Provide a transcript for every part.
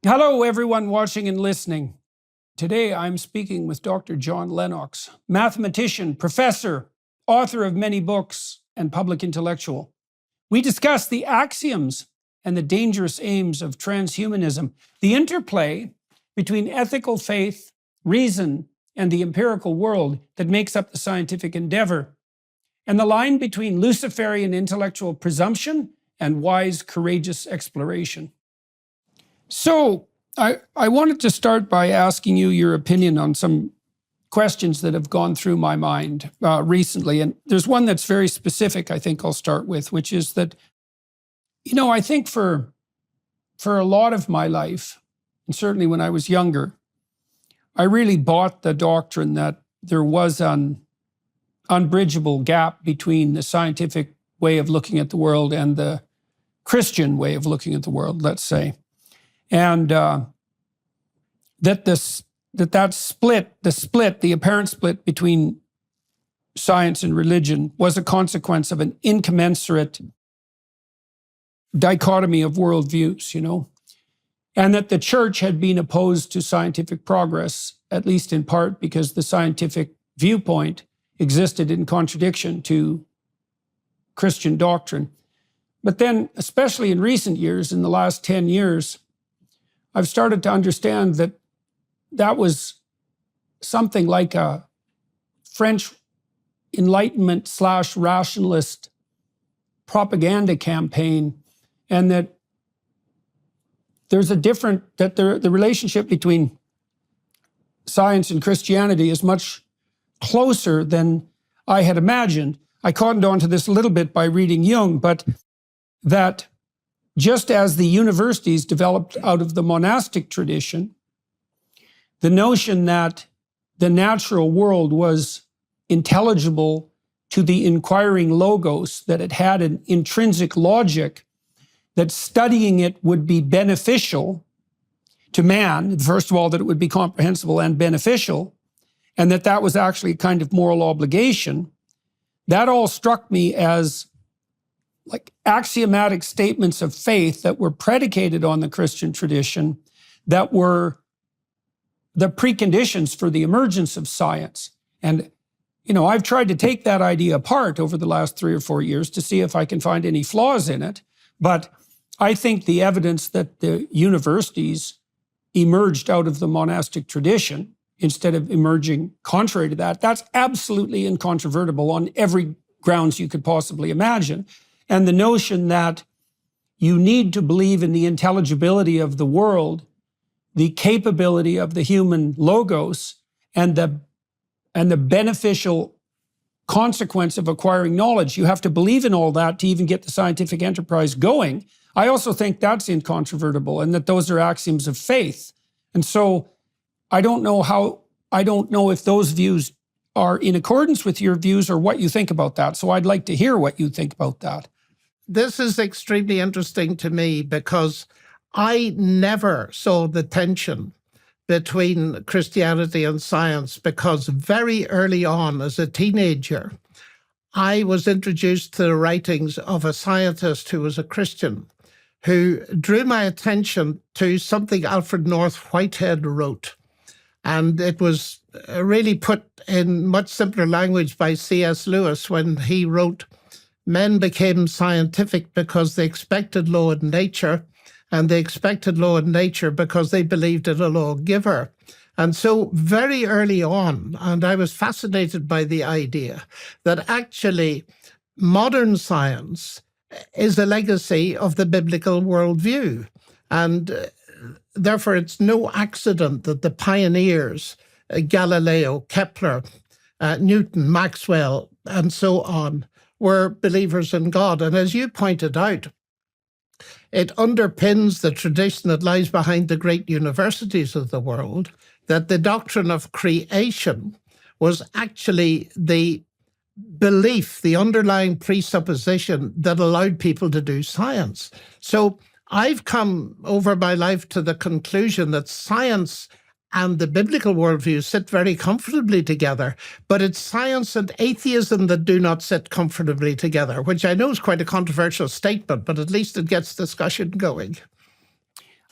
Hello, everyone watching and listening. Today, I'm speaking with Dr. John Lennox, mathematician, professor, author of many books, and public intellectual. We discuss the axioms and the dangerous aims of transhumanism, the interplay between ethical faith, reason, and the empirical world that makes up the scientific endeavor, and the line between Luciferian intellectual presumption and wise, courageous exploration. So I wanted to start by asking you your opinion on some questions that have gone through my mind recently. And there's one that's very specific, I think I'll start with, which is that, I think for a lot of my life, and certainly when I was younger, I really bought the doctrine that there was an unbridgeable gap between the scientific way of looking at the world and the Christian way of looking at the world, let's say. And that split, the apparent split between science and religion was a consequence of an incommensurate dichotomy of worldviews, and that the church had been opposed to scientific progress, at least in part because the scientific viewpoint existed in contradiction to Christian doctrine. But then, especially in recent years, in the last 10 years, I've started to understand that that was something like a French Enlightenment / rationalist propaganda campaign, and that there's the relationship between science and Christianity is much closer than I had imagined. I cottoned on to this a little bit by reading Jung, but that just as the universities developed out of the monastic tradition, the notion that the natural world was intelligible to the inquiring logos, that it had an intrinsic logic, that studying it would be beneficial to man, first of all, that it would be comprehensible and beneficial, and that was actually a kind of moral obligation, that all struck me as like axiomatic statements of faith that were predicated on the Christian tradition, that were the preconditions for the emergence of science. And, I've tried to take that idea apart over the last 3 or 4 years to see if I can find any flaws in it. But I think the evidence that the universities emerged out of the monastic tradition instead of emerging contrary to that, that's absolutely incontrovertible on every grounds you could possibly imagine. And the notion that you need to believe in the intelligibility of the world, the capability of the human logos, and the beneficial consequence of acquiring knowledge. You have to believe in all that to even get the scientific enterprise going. I also think that's incontrovertible, and that those are axioms of faith. And so I don't know if those views are in accordance with your views or what you think about that. So I'd like to hear what you think about that. This is extremely interesting to me because I never saw the tension between Christianity and science, because very early on as a teenager, I was introduced to the writings of a scientist who was a Christian, who drew my attention to something Alfred North Whitehead wrote. And it was really put in much simpler language by C.S. Lewis when he wrote, "Men became scientific because they expected law in nature, and they expected law in nature because they believed in a lawgiver." And so very early on, and I was fascinated by the idea that actually modern science is a legacy of the biblical worldview. And therefore, it's no accident that the pioneers, Galileo, Kepler, Newton, Maxwell, and so on, were believers in God. And as you pointed out, it underpins the tradition that lies behind the great universities of the world, that the doctrine of creation was actually the belief, the underlying presupposition that allowed people to do science. So I've come over my life to the conclusion that science and the biblical worldview sit very comfortably together, but it's science and atheism that do not sit comfortably together, which I know is quite a controversial statement, but at least it gets discussion going.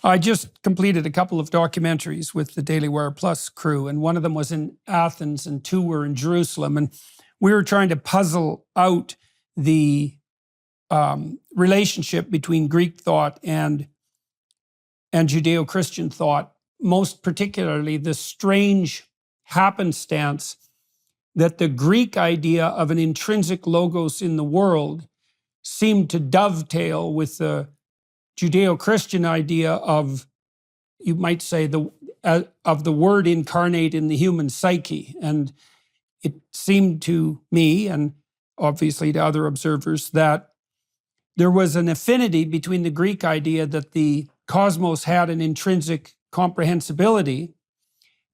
I just completed a couple of documentaries with the Daily Wire Plus crew, and one of them was in Athens and two were in Jerusalem. And we were trying to puzzle out the relationship between Greek thought and Judeo-Christian thought, most particularly the strange happenstance that the Greek idea of an intrinsic logos in the world seemed to dovetail with the Judeo-Christian idea of, you might say, of the word incarnate in the human psyche. And it seemed to me, and obviously to other observers, that there was an affinity between the Greek idea that the cosmos had an intrinsic comprehensibility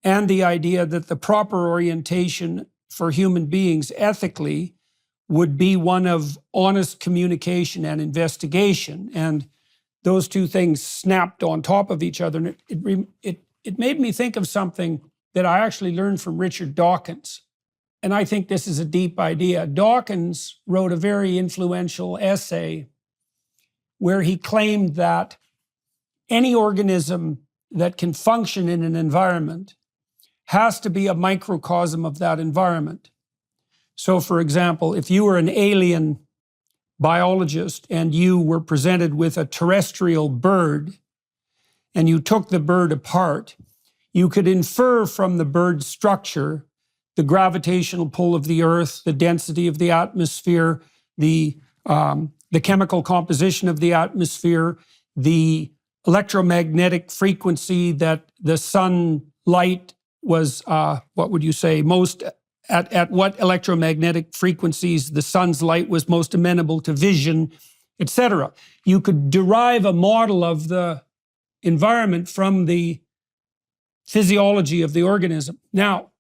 and the idea that the proper orientation for human beings ethically would be one of honest communication and investigation. And those two things snapped on top of each other. And it made me think of something that I actually learned from Richard Dawkins. And I think this is a deep idea. Dawkins wrote a very influential essay where he claimed that any organism that can function in an environment has to be a microcosm of that environment. So, for example, if you were an alien biologist and you were presented with a terrestrial bird and you took the bird apart, you could infer from the bird's structure the gravitational pull of the Earth, the density of the atmosphere, the chemical composition of the atmosphere, the electromagnetic frequency that the sunlight was, what would you say, most at what electromagnetic frequencies the sun's light was most amenable to vision, etc. You could derive a model of the environment from the physiology of the organism. Now,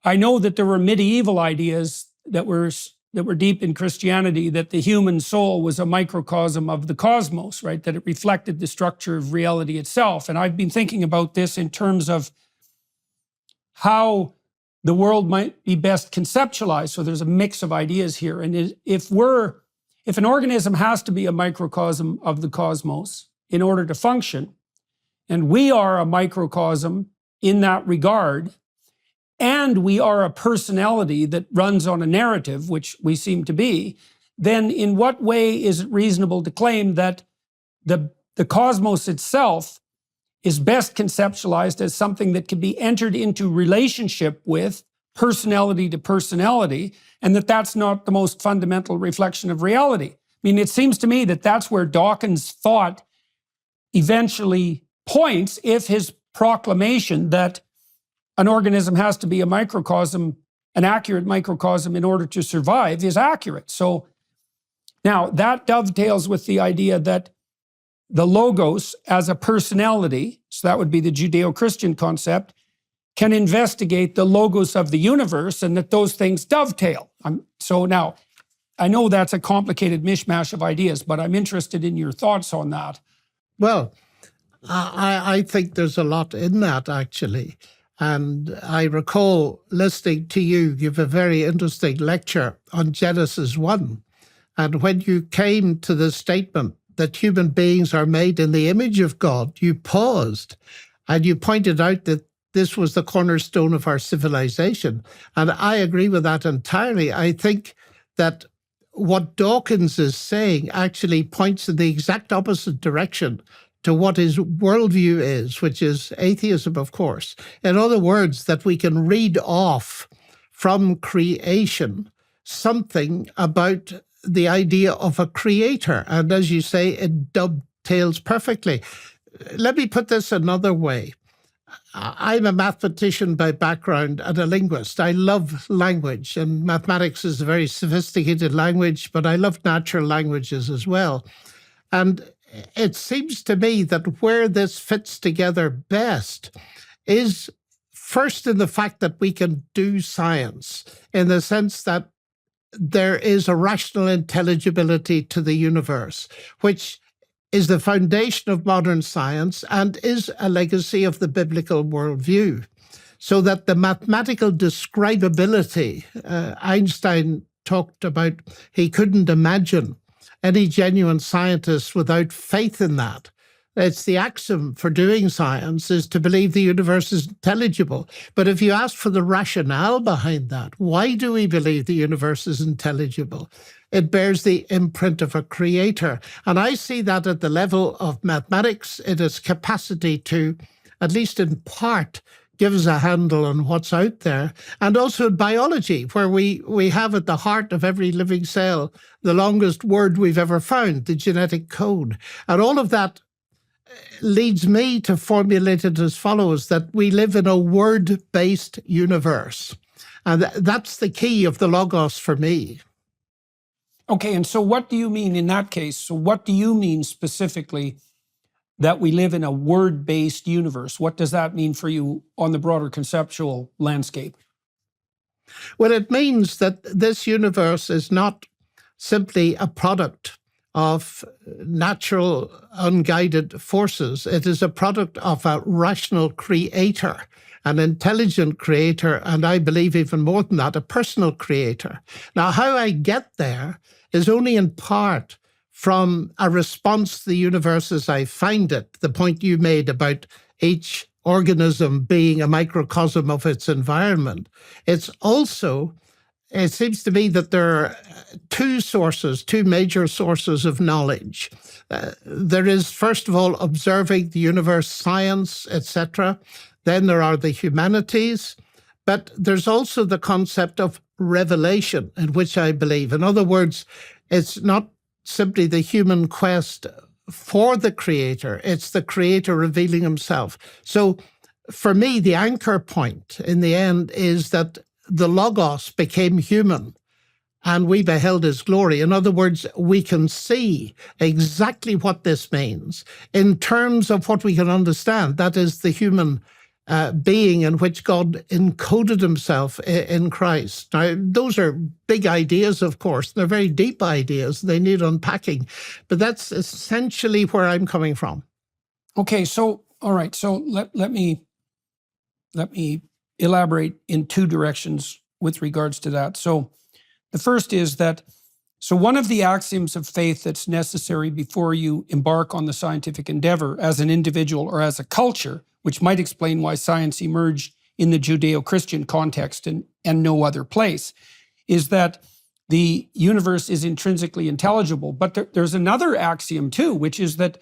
I know that there were medieval ideas that were deep in Christianity, that the human soul was a microcosm of the cosmos, right? That it reflected the structure of reality itself. And I've been thinking about this in terms of how the world might be best conceptualized. So there's a mix of ideas here. And if an organism has to be a microcosm of the cosmos in order to function, and we are a microcosm in that regard, and we are a personality that runs on a narrative, which we seem to be, then in what way is it reasonable to claim that the cosmos itself is best conceptualized as something that can be entered into relationship with personality to personality, and that that's not the most fundamental reflection of reality? I mean, it seems to me that that's where Dawkins' thought eventually points, if his proclamation that an organism has to be a microcosm, an accurate microcosm in order to survive, is accurate. So now that dovetails with the idea that the logos as a personality, so that would be the Judeo-Christian concept, can investigate the logos of the universe, and that those things dovetail. So now, I know that's a complicated mishmash of ideas, but I'm interested in your thoughts on that. Well, I think there's a lot in that, actually. And I recall listening to you give a very interesting lecture on Genesis 1. And when you came to the statement that human beings are made in the image of God, you paused and you pointed out that this was the cornerstone of our civilization. And I agree with that entirely. I think that what Dawkins is saying actually points in the exact opposite direction to what his worldview is, which is atheism, of course. In other words, that we can read off from creation something about the idea of a creator. And as you say, it dovetails perfectly. Let me put this another way. I'm a mathematician by background and a linguist. I love language, and mathematics is a very sophisticated language, but I love natural languages as well. And it seems to me that where this fits together best is first in the fact that we can do science, in the sense that there is a rational intelligibility to the universe, which is the foundation of modern science and is a legacy of the biblical worldview. So that the mathematical describability, Einstein talked about, he couldn't imagine any genuine scientist without faith in that. It's the axiom for doing science is to believe the universe is intelligible. But if you ask for the rationale behind that, why do we believe the universe is intelligible? It bears the imprint of a creator. And I see that at the level of mathematics, it has capacity to, at least in part, give us a handle on what's out there. And also in biology, where we have at the heart of every living cell the longest word we've ever found, the genetic code. And all of that leads me to formulate it as follows, that we live in a word-based universe. And that's the key of the Logos for me. Okay, and so what do you mean in that case? So what do you mean specifically that we live in a word-based universe? What does that mean for you on the broader conceptual landscape? Well, it means that this universe is not simply a product of natural, unguided forces. It is a product of a rational creator, an intelligent creator, and I believe even more than that, a personal creator. Now, how I get there is only in part from a response to the universe as I find it, the point you made about each organism being a microcosm of its environment. It's also, it seems to me that there are two major sources of knowledge. There is, first of all, observing the universe, science, etc. Then there are the humanities. But there's also the concept of revelation, in which I believe. In other words, it's not simply the human quest for the creator, it's the creator revealing himself. So for me, the anchor point in the end is that the Logos became human and we beheld his glory. In other words, we can see exactly what this means in terms of what we can understand. That is the human being in which God encoded himself in Christ. Now, those are big ideas, of course. They're very deep ideas. They need unpacking. But that's essentially where I'm coming from. Okay, so, all right. So let me elaborate in two directions with regards to that. So the first is that, so one of the axioms of faith that's necessary before you embark on the scientific endeavor as an individual or as a culture, which might explain why science emerged in the Judeo-Christian context and no other place, is that the universe is intrinsically intelligible. But there's another axiom too, which is that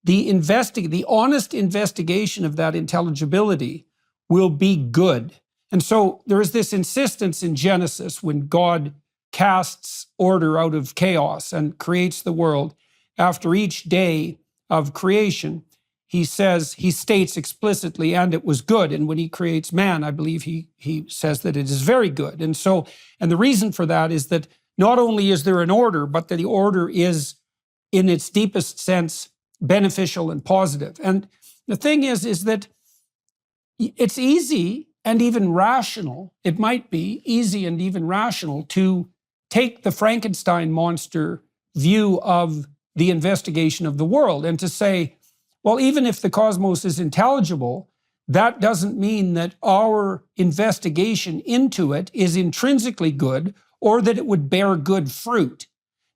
the honest investigation of that intelligibility will be good. And so there is this insistence in Genesis when God casts order out of chaos and creates the world. After each day of creation, he states explicitly, and it was good. And when he creates man, I believe he says that it is very good. And the reason for that is that not only is there an order, but that the order is, in its deepest sense, beneficial and positive. And the thing is that it's easy and even rational, it might be easy and even rational to take the Frankenstein monster view of the investigation of the world and to say, well, even if the cosmos is intelligible, that doesn't mean that our investigation into it is intrinsically good or that it would bear good fruit.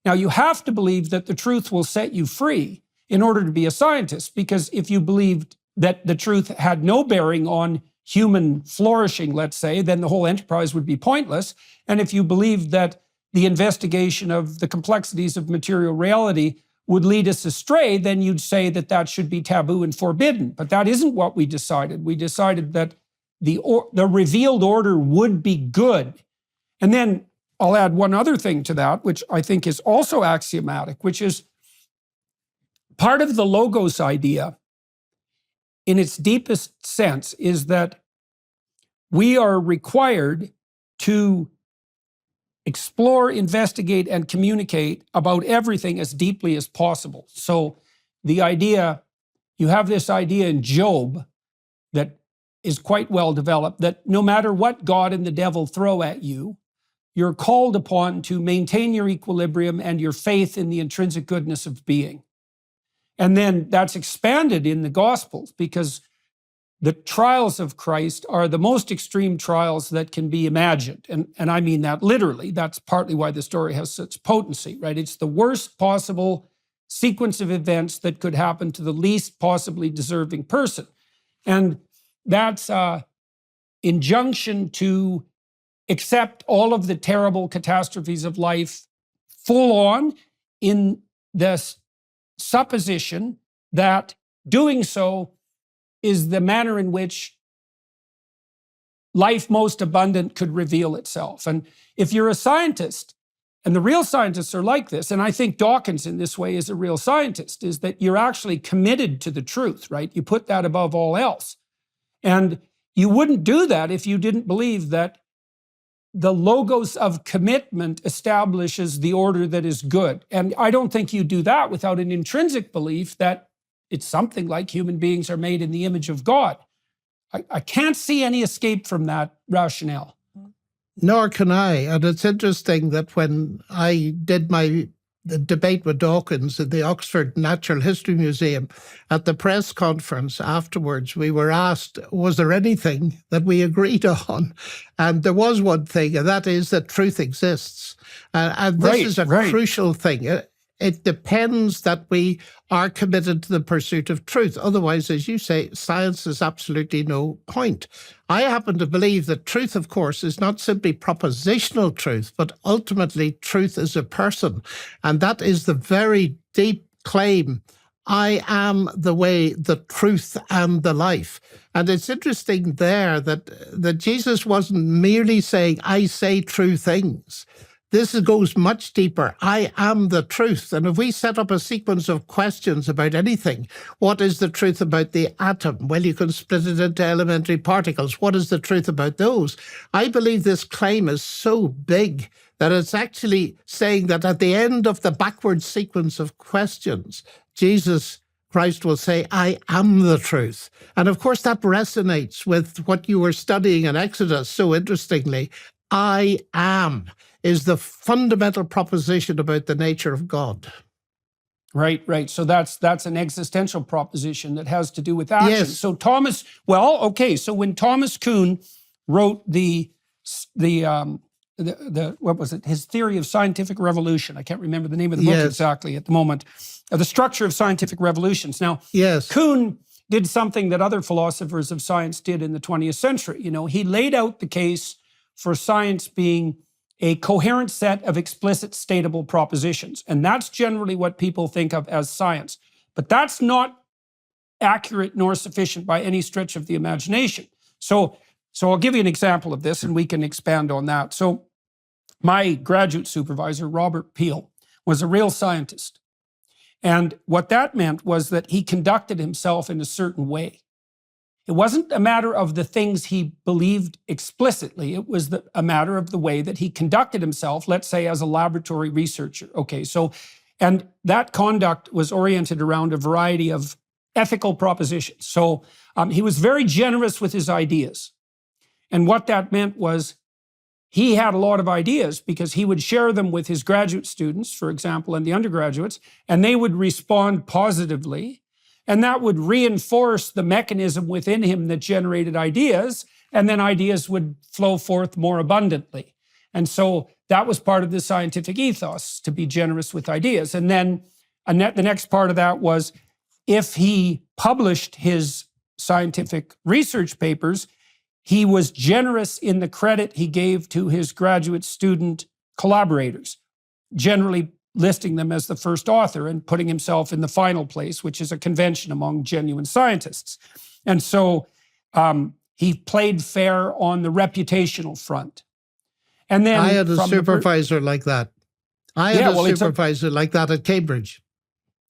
Now, you have to believe that the truth will set you free in order to be a scientist, because if you believed that the truth had no bearing on human flourishing, let's say, then the whole enterprise would be pointless. And if you believed that the investigation of the complexities of material reality would lead us astray, then you'd say that that should be taboo and forbidden. But that isn't what we decided. We decided that the revealed order would be good. And then I'll add one other thing to that, which I think is also axiomatic, which is part of the Logos idea in its deepest sense is that we are required to explore, investigate, and communicate about everything as deeply as possible. So the idea, you have this idea in Job that is quite well developed, that no matter what God and the devil throw at you, you're called upon to maintain your equilibrium and your faith in the intrinsic goodness of being. And then that's expanded in the Gospels, because the trials of Christ are the most extreme trials that can be imagined. And I mean that literally. That's partly why the story has such potency, right? It's the worst possible sequence of events that could happen to the least possibly deserving person. And that's an injunction to accept all of the terrible catastrophes of life full on, in the supposition that doing so is the manner in which life most abundant could reveal itself. And if you're a scientist, and the real scientists are like this, and I think Dawkins in this way is a real scientist, is that you're actually committed to the truth, right? You put that above all else. And you wouldn't do that if you didn't believe that the logos of commitment establishes the order that is good. And I don't think you do that without an intrinsic belief that it's something like human beings are made in the image of God. I can't see any escape from that rationale. Nor can I. And it's interesting that when I did my debate with Dawkins at the Oxford Natural History Museum, at the press conference afterwards, we were asked, was there anything that we agreed on? And there was one thing, and that is that truth exists. And this is a crucial thing. It depends that we are committed to the pursuit of truth. Otherwise, as you say, science has absolutely no point. I happen to believe that truth, of course, is not simply propositional truth, but ultimately truth is a person. And that is the very deep claim. I am the way, the truth, and the life. And it's interesting there that Jesus wasn't merely saying, I say true things. This goes much deeper. I am the truth. And if we set up a sequence of questions about anything, what is the truth about the atom? Well, you can split it into elementary particles. What is the truth about those? I believe this claim is so big that it's actually saying that at the end of the backward sequence of questions, Jesus Christ will say, I am the truth. And of course, that resonates with what you were studying in Exodus so interestingly. I am is the fundamental proposition about the nature of God. Right. So that's an existential proposition that has to do with action. Yes. So so when Thomas Kuhn wrote the what was it? His theory of scientific revolution. I can't remember the name of the book exactly at the moment. The structure of scientific revolutions. Now, Kuhn did something that other philosophers of science did in the 20th century. He laid out the case for science being a coherent set of explicit statable propositions. And that's generally what people think of as science. But that's not accurate nor sufficient by any stretch of the imagination. So I'll give you an example of this and we can expand on that. So my graduate supervisor, Robert Peel, was a real scientist. And what that meant was that he conducted himself in a certain way. It wasn't a matter of the things he believed explicitly. It was a matter of the way that he conducted himself, let's say as a laboratory researcher. And that conduct was oriented around a variety of ethical propositions. So he was very generous with his ideas. And what that meant was he had a lot of ideas because he would share them with his graduate students, for example, and the undergraduates, and they would respond positively. And that would reinforce the mechanism within him that generated ideas, and then ideas would flow forth more abundantly. And so that was part of the scientific ethos, to be generous with ideas. And then the next part of that was if he published his scientific research papers, he was generous in the credit he gave to his graduate student collaborators, generally listing them as the first author and putting himself in the final place, which is a convention among genuine scientists. And so he played fair on the reputational front. And then I had a supervisor like that. I had a supervisor like that at Cambridge.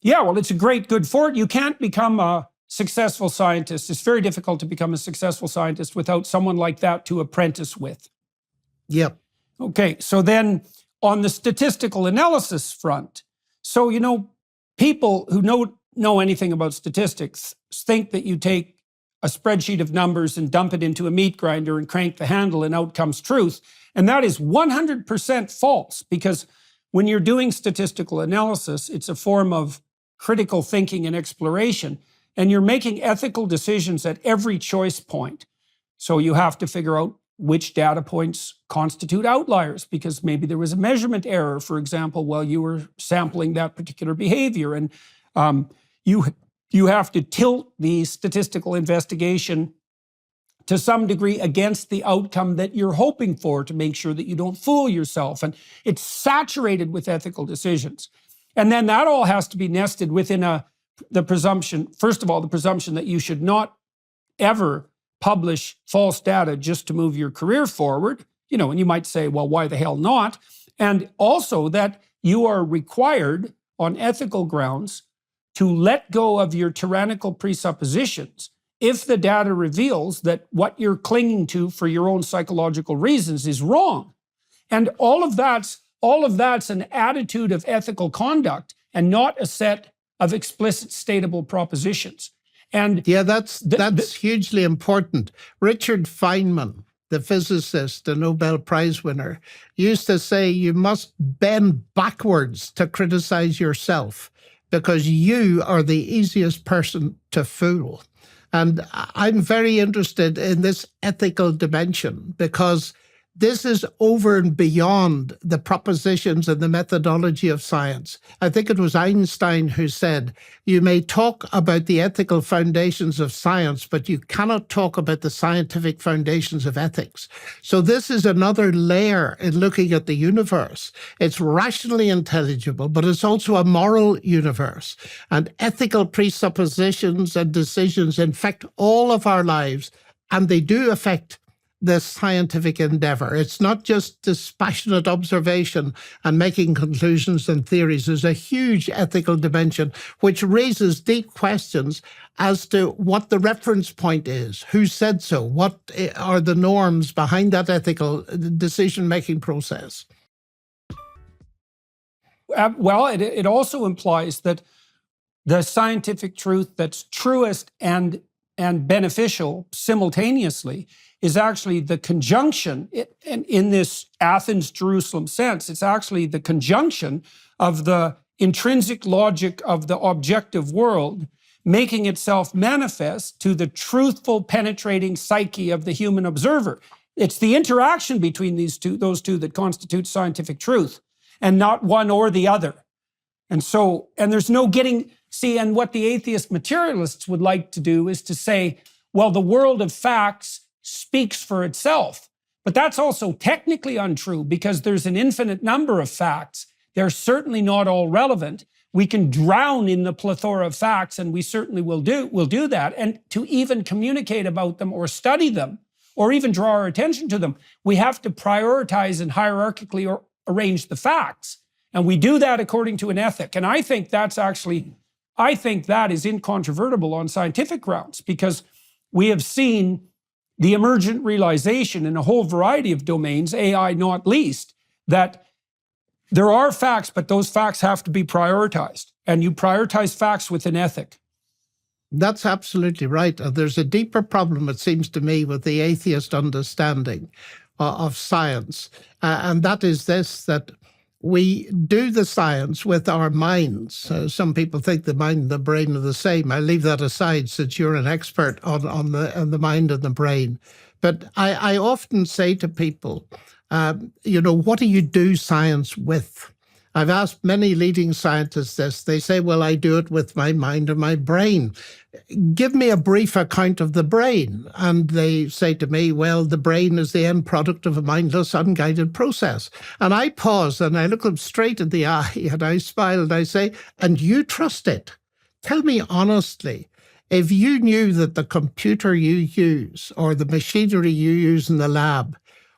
Yeah, well, it's a good fortune. You can't become a successful scientist. It's very difficult to become a successful scientist without someone like that to apprentice with. Yep. Okay, so then on the statistical analysis front, so, people who know anything about statistics think that you take a spreadsheet of numbers and dump it into a meat grinder and crank the handle and out comes truth. And that is 100% false, because when you're doing statistical analysis, it's a form of critical thinking and exploration, and you're making ethical decisions at every choice point. So you have to figure out which data points constitute outliers, because maybe there was a measurement error, for example, while you were sampling that particular behavior. And you have to tilt the statistical investigation to some degree against the outcome that you're hoping for to make sure that you don't fool yourself. And it's saturated with ethical decisions. And then that all has to be nested within the presumption, first of all, the presumption that you should not ever publish false data just to move your career forward. And you might say, well, why the hell not? And also that you are required on ethical grounds to let go of your tyrannical presuppositions if the data reveals that what you're clinging to for your own psychological reasons is wrong. And all of that's an attitude of ethical conduct and not a set of explicit statable propositions. And yeah, that's hugely important. Richard Feynman, the physicist, the Nobel Prize winner, used to say you must bend backwards to criticize yourself because you are the easiest person to fool. And I'm very interested in this ethical dimension because this is over and beyond the propositions and the methodology of science. I think it was Einstein who said, you may talk about the ethical foundations of science, but you cannot talk about the scientific foundations of ethics. So this is another layer in looking at the universe. It's rationally intelligible, but it's also a moral universe. And ethical presuppositions and decisions infect all of our lives, and they do affect the scientific endeavor. It's not just dispassionate observation and making conclusions and theories. There's a huge ethical dimension which raises deep questions as to what the reference point is, who said so, what are the norms behind that ethical decision-making process. Well, it also implies that the scientific truth that's truest and beneficial simultaneously is actually the conjunction, and in this Athens-Jerusalem sense, it's actually the conjunction of the intrinsic logic of the objective world making itself manifest to the truthful, penetrating psyche of the human observer. It's the interaction between those two that constitutes scientific truth, and not one or the other. And there's no getting, and what the atheist materialists would like to do is to say, well, the world of facts speaks for itself. But that's also technically untrue because there's an infinite number of facts. They're certainly not all relevant. We can drown in the plethora of facts, and we certainly will do that. And to even communicate about them or study them or even draw our attention to them, we have to prioritize and hierarchically arrange the facts. And we do that according to an ethic. And I think that is incontrovertible on scientific grounds because we have seen the emergent realization in a whole variety of domains, AI not least, that there are facts, but those facts have to be prioritized. And you prioritize facts with an ethic. That's absolutely right. There's a deeper problem, it seems to me, with the atheist understanding of science. And that is this, that we do the science with our minds. Some people think the mind and the brain are the same. I leave that aside since you're an expert on the mind and the brain. But I often say to people, what do you do science with? I've asked many leading scientists this. They say, well, I do it with my mind or my brain. Give me a brief account of the brain. And they say to me, well, the brain is the end product of a mindless, unguided process. And I pause and I look them straight in the eye and I smile and I say, and you trust it? Tell me honestly, if you knew that the computer you use or the machinery you use in the lab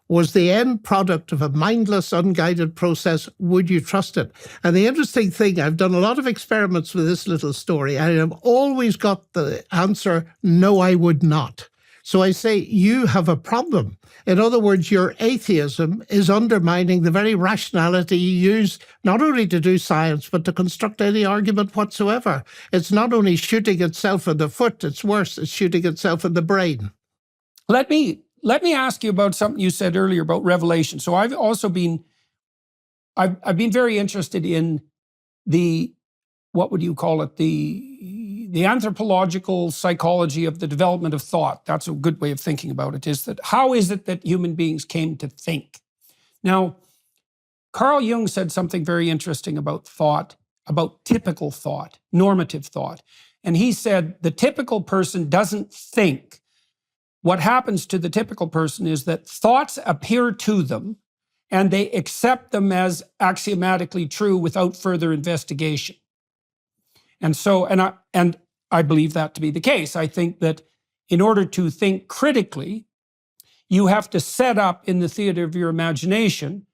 was the end product of a mindless, unguided process, would you trust it? And the interesting thing, I've done a lot of experiments with this little story. I have always got the answer, no, I would not. So I say, you have a problem. In other words, your atheism is undermining the very rationality you use not only to do science, but to construct any argument whatsoever. It's not only shooting itself in the foot, it's worse, it's shooting itself in the brain. Let me ask you about something you said earlier about revelation. So I've been very interested in the, what would you call it, the the anthropological psychology of the development of thought, that's a good way of thinking about it, is that how is it that human beings came to think? Now, Carl Jung said something very interesting about thought, about typical thought, normative thought. And he said the typical person doesn't think. What happens to the typical person is that thoughts appear to them and they accept them as axiomatically true without further investigation. And so, and I believe that to be the case. I think that in order to think critically, you have to set up in the theater of your imagination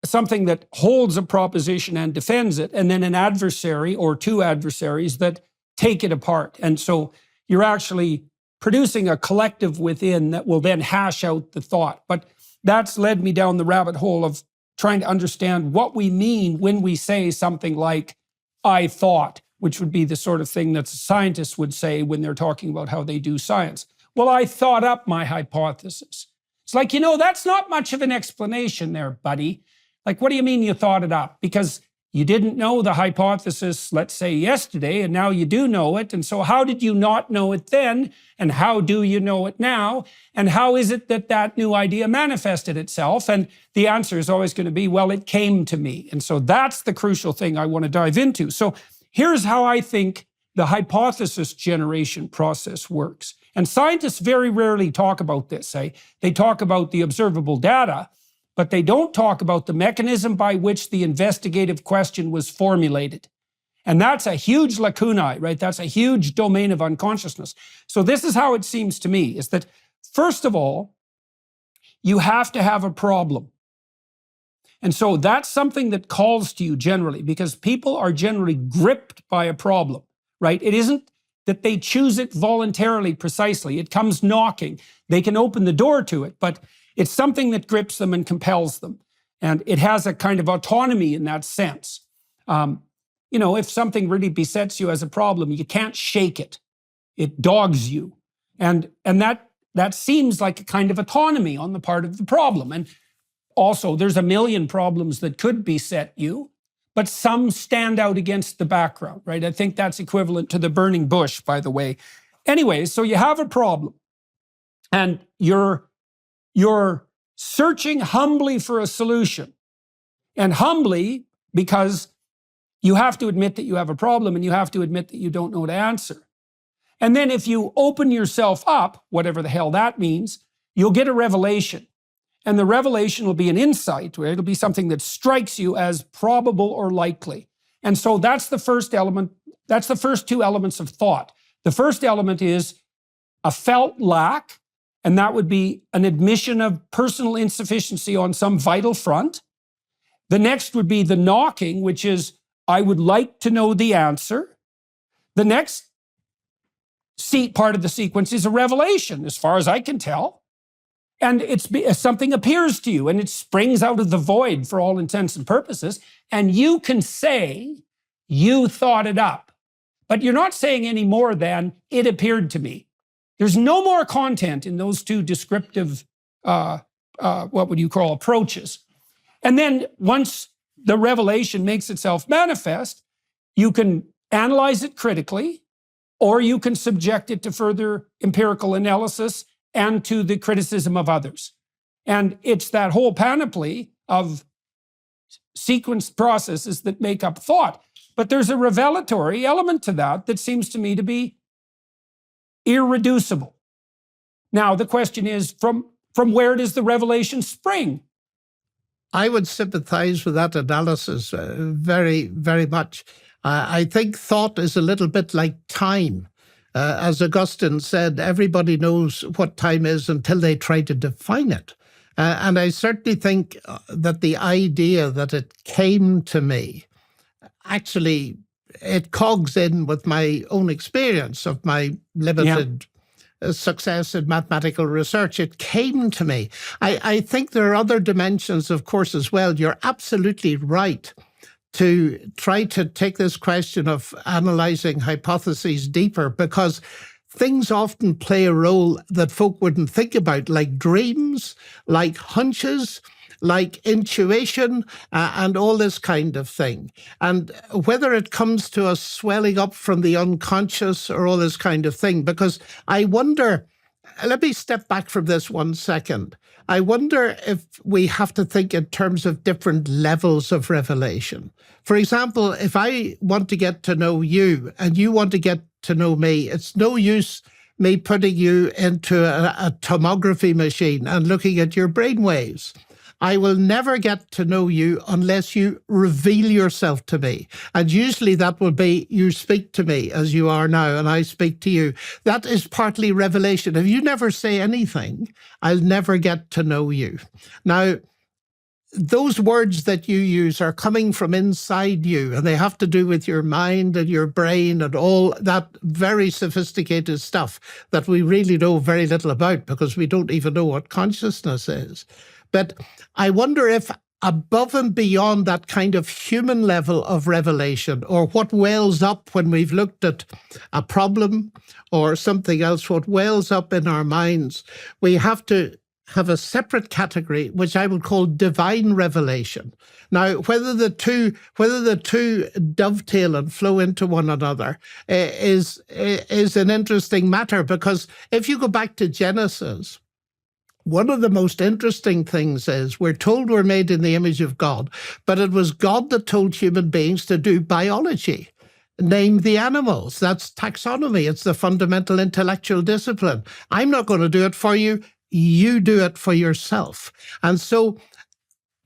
something that holds a proposition and defends it, and then an adversary or two adversaries that take it apart. And so you're actually producing a collective within that will then hash out the thought. But that's led me down the rabbit hole of trying to understand what we mean when we say something like, I thought, which would be the sort of thing that scientists would say when they're talking about how they do science. Well, I thought up my hypothesis. It's like, that's not much of an explanation there, buddy. Like, what do you mean you thought it up? Because you didn't know the hypothesis, let's say, yesterday, and now you do know it. And so how did you not know it then? And how do you know it now? And how is it that that new idea manifested itself? And the answer is always going to be, well, it came to me. And so that's the crucial thing I want to dive into. So here's how I think the hypothesis generation process works. And scientists very rarely talk about this. They talk about the observable data, but they don't talk about the mechanism by which the investigative question was formulated. And that's a huge lacunae, right? That's a huge domain of unconsciousness. So this is how it seems to me, is that first of all, you have to have a problem. And so that's something that calls to you generally, because people are generally gripped by a problem, right? It isn't that they choose it voluntarily precisely. It comes knocking. They can open the door to it, but it's something that grips them and compels them. And it has a kind of autonomy in that sense. If something really besets you as a problem, you can't shake it. It dogs you. And that seems like a kind of autonomy on the part of the problem. And also, there's a million problems that could beset you, but some stand out against the background, right? I think that's equivalent to the burning bush, by the way. Anyway, so you have a problem, and you're searching humbly for a solution. And humbly, because you have to admit that you have a problem, and you have to admit that you don't know the answer. And then if you open yourself up, whatever the hell that means, you'll get a revelation. And the revelation will be an insight, right? It'll be something that strikes you as probable or likely. And so that's the first element. That's the first two elements of thought. The first element is a felt lack, and that would be an admission of personal insufficiency on some vital front. The next would be the knocking, which is, I would like to know the answer. The next part of the sequence is a revelation, as far as I can tell. And something appears to you, and it springs out of the void for all intents and purposes, and you can say you thought it up. But you're not saying any more than, it appeared to me. There's no more content in those two descriptive, what would you call, approaches. And then once the revelation makes itself manifest, you can analyze it critically, or you can subject it to further empirical analysis and to the criticism of others. And it's that whole panoply of sequenced processes that make up thought. But there's a revelatory element to that seems to me to be irreducible. Now, the question is, from where does the revelation spring? I would sympathize with that analysis very, very much. I think thought is a little bit like time. As Augustine said, everybody knows what time is until they try to define it. And I certainly think that the idea that it came to me, actually, it cogs in with my own experience of my limited success in mathematical research. It came to me. I think there are other dimensions, of course, as well. You're absolutely right to try to take this question of analyzing hypotheses deeper, because things often play a role that folk wouldn't think about, like dreams, like hunches, like intuition and all this kind of thing. And whether it comes to us swelling up from the unconscious or all this kind of thing, because I wonder, let me step back from this 1 second. I wonder if we have to think in terms of different levels of revelation. For example, if I want to get to know you and you want to get to know me, it's no use me putting you into a tomography machine and looking at your brain waves. I will never get to know you unless you reveal yourself to me. And usually that will be you speak to me as you are now and I speak to you. That is partly revelation. If you never say anything, I'll never get to know you. Now, those words that you use are coming from inside you, and they have to do with your mind and your brain and all that very sophisticated stuff that we really know very little about because we don't even know what consciousness is. But I wonder if above and beyond that kind of human level of revelation, or what wells up when we've looked at a problem or something else, what wells up in our minds, we have to have a separate category, which I would call divine revelation. Now, whether the two dovetail and flow into one another is an interesting matter, because if you go back to Genesis, one of the most interesting things is we're told we're made in the image of God, but it was God that told human beings to do biology. Name the animals. That's taxonomy. It's the fundamental intellectual discipline. I'm not going to do it for you. You do it for yourself. And so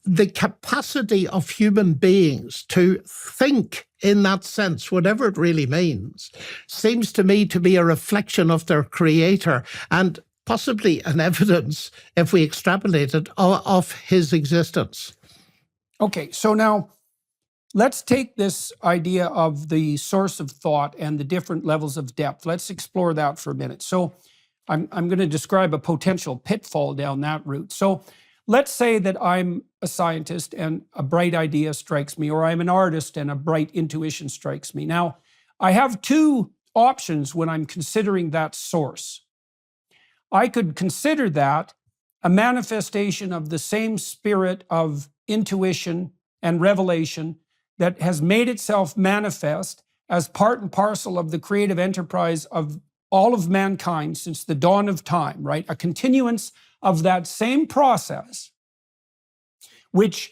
the capacity of human beings to think in that sense, whatever it really means, seems to me to be a reflection of their creator and possibly an evidence, if we extrapolate it, of his existence. Okay, so now let's take this idea of the source of thought and the different levels of depth. Let's explore that for a minute. So I'm going to describe a potential pitfall down that route. So let's say that I'm a scientist and a bright idea strikes me, or I'm an artist and a bright intuition strikes me. Now, I have two options when I'm considering that source. I could consider that a manifestation of the same spirit of intuition and revelation that has made itself manifest as part and parcel of the creative enterprise of all of mankind since the dawn of time, right? A continuance of that same process, which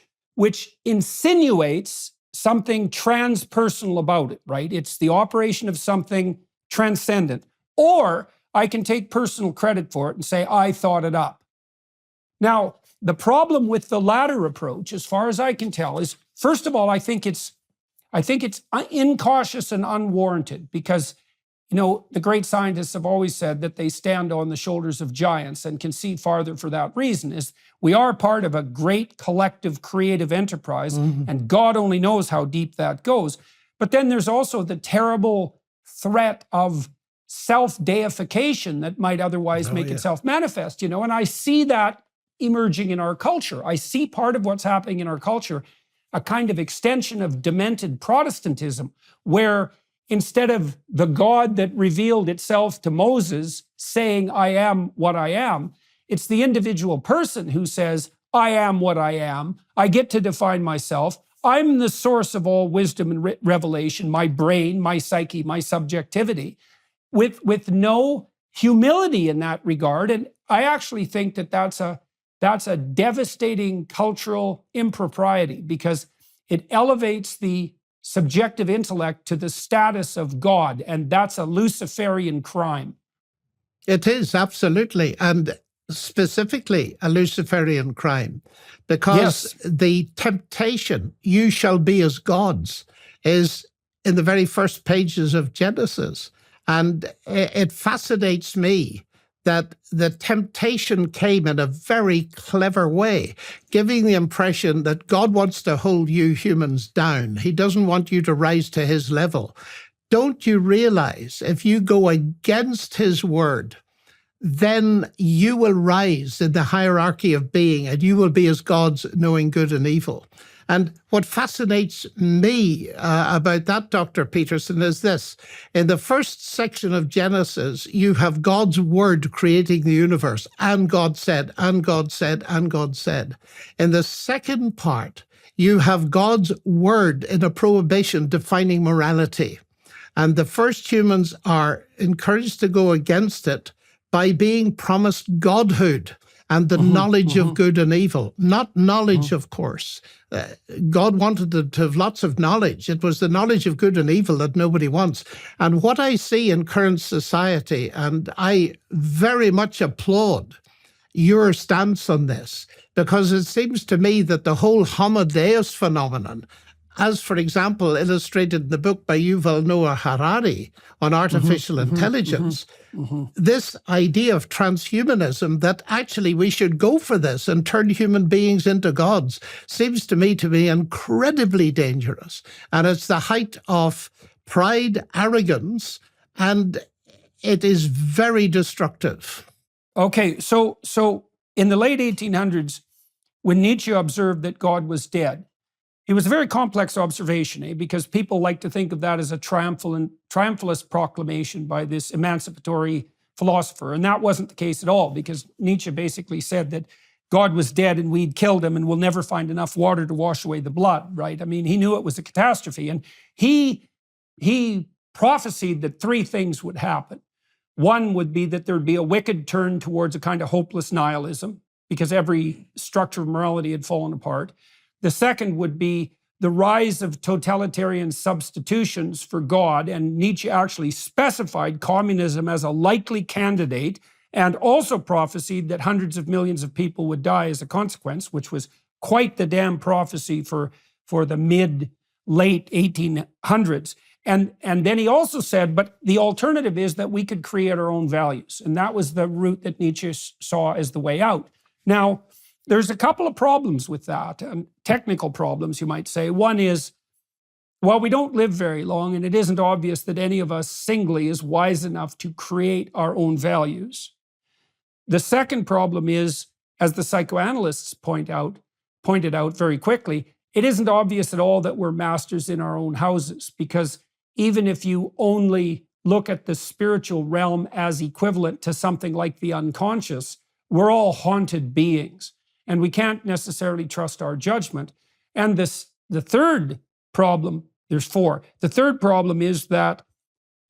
insinuates something transpersonal about it, right? It's the operation of something transcendent. Or I can take personal credit for it and say, I thought it up. Now, the problem with the latter approach, as far as I can tell, is, first of all, I think it's incautious and unwarranted, because the great scientists have always said that they stand on the shoulders of giants and can see farther for that reason. Is we are part of a great collective creative enterprise, and God only knows how deep that goes. But then there's also the terrible threat of self-deification that might otherwise make itself manifest, and I see that emerging in our culture. I see part of what's happening in our culture, a kind of extension of demented Protestantism, where instead of the God that revealed itself to Moses saying, I am what I am, it's the individual person who says, I am what I am. I get to define myself. I'm the source of all wisdom and revelation, my brain, my psyche, my subjectivity, with no humility in that regard. And I actually think that that's a devastating cultural impropriety, because it elevates the subjective intellect to the status of God, and that's a Luciferian crime. It is, absolutely, and specifically a Luciferian crime, because the temptation, you shall be as gods, is in the very first pages of Genesis. And it fascinates me that the temptation came in a very clever way, giving the impression that God wants to hold you humans down. He doesn't want you to rise to his level. Don't you realize if you go against his word, then you will rise in the hierarchy of being, and you will be as gods, knowing good and evil. And what fascinates me about that, Dr. Peterson, is this. In the first section of Genesis, you have God's word creating the universe, and God said, and God said, and God said. In the second part, you have God's word in a prohibition defining morality. And the first humans are encouraged to go against it by being promised godhood and the knowledge of good and evil. Not knowledge, of course. God wanted them to have lots of knowledge. It was the knowledge of good and evil that nobody wants. And what I see in current society, and I very much applaud your stance on this, because it seems to me that the whole Homo Deus phenomenon, as, for example, illustrated in the book by Yuval Noah Harari on artificial intelligence, this idea of transhumanism, that actually we should go for this and turn human beings into gods, seems to me to be incredibly dangerous. And it's the height of pride, arrogance, and it is very destructive. Okay, so in the late 1800s, when Nietzsche observed that God was dead, it was a very complex observation, because people like to think of that as a triumphalist proclamation by this emancipatory philosopher. And that wasn't the case at all, because Nietzsche basically said that God was dead and we'd killed him and we'll never find enough water to wash away the blood, right? I mean, he knew it was a catastrophe. And he prophesied that three things would happen. One would be that there'd be a wicked turn towards a kind of hopeless nihilism, because every structure of morality had fallen apart. The second would be the rise of totalitarian substitutions for God, and Nietzsche actually specified communism as a likely candidate, and also prophesied that hundreds of millions of people would die as a consequence, which was quite the damn prophecy for the mid-late 1800s. And then he also said, but the alternative is that we could create our own values. And that was the route that Nietzsche saw as the way out. Now, there's a couple of problems with that, technical problems, you might say. One is, well, we don't live very long, and it isn't obvious that any of us singly is wise enough to create our own values. The second problem is, as the psychoanalysts pointed out very quickly, it isn't obvious at all that we're masters in our own houses, because even if you only look at the spiritual realm as equivalent to something like the unconscious, we're all haunted beings. And we can't necessarily trust our judgment. And the third problem, there's four. The third problem is that,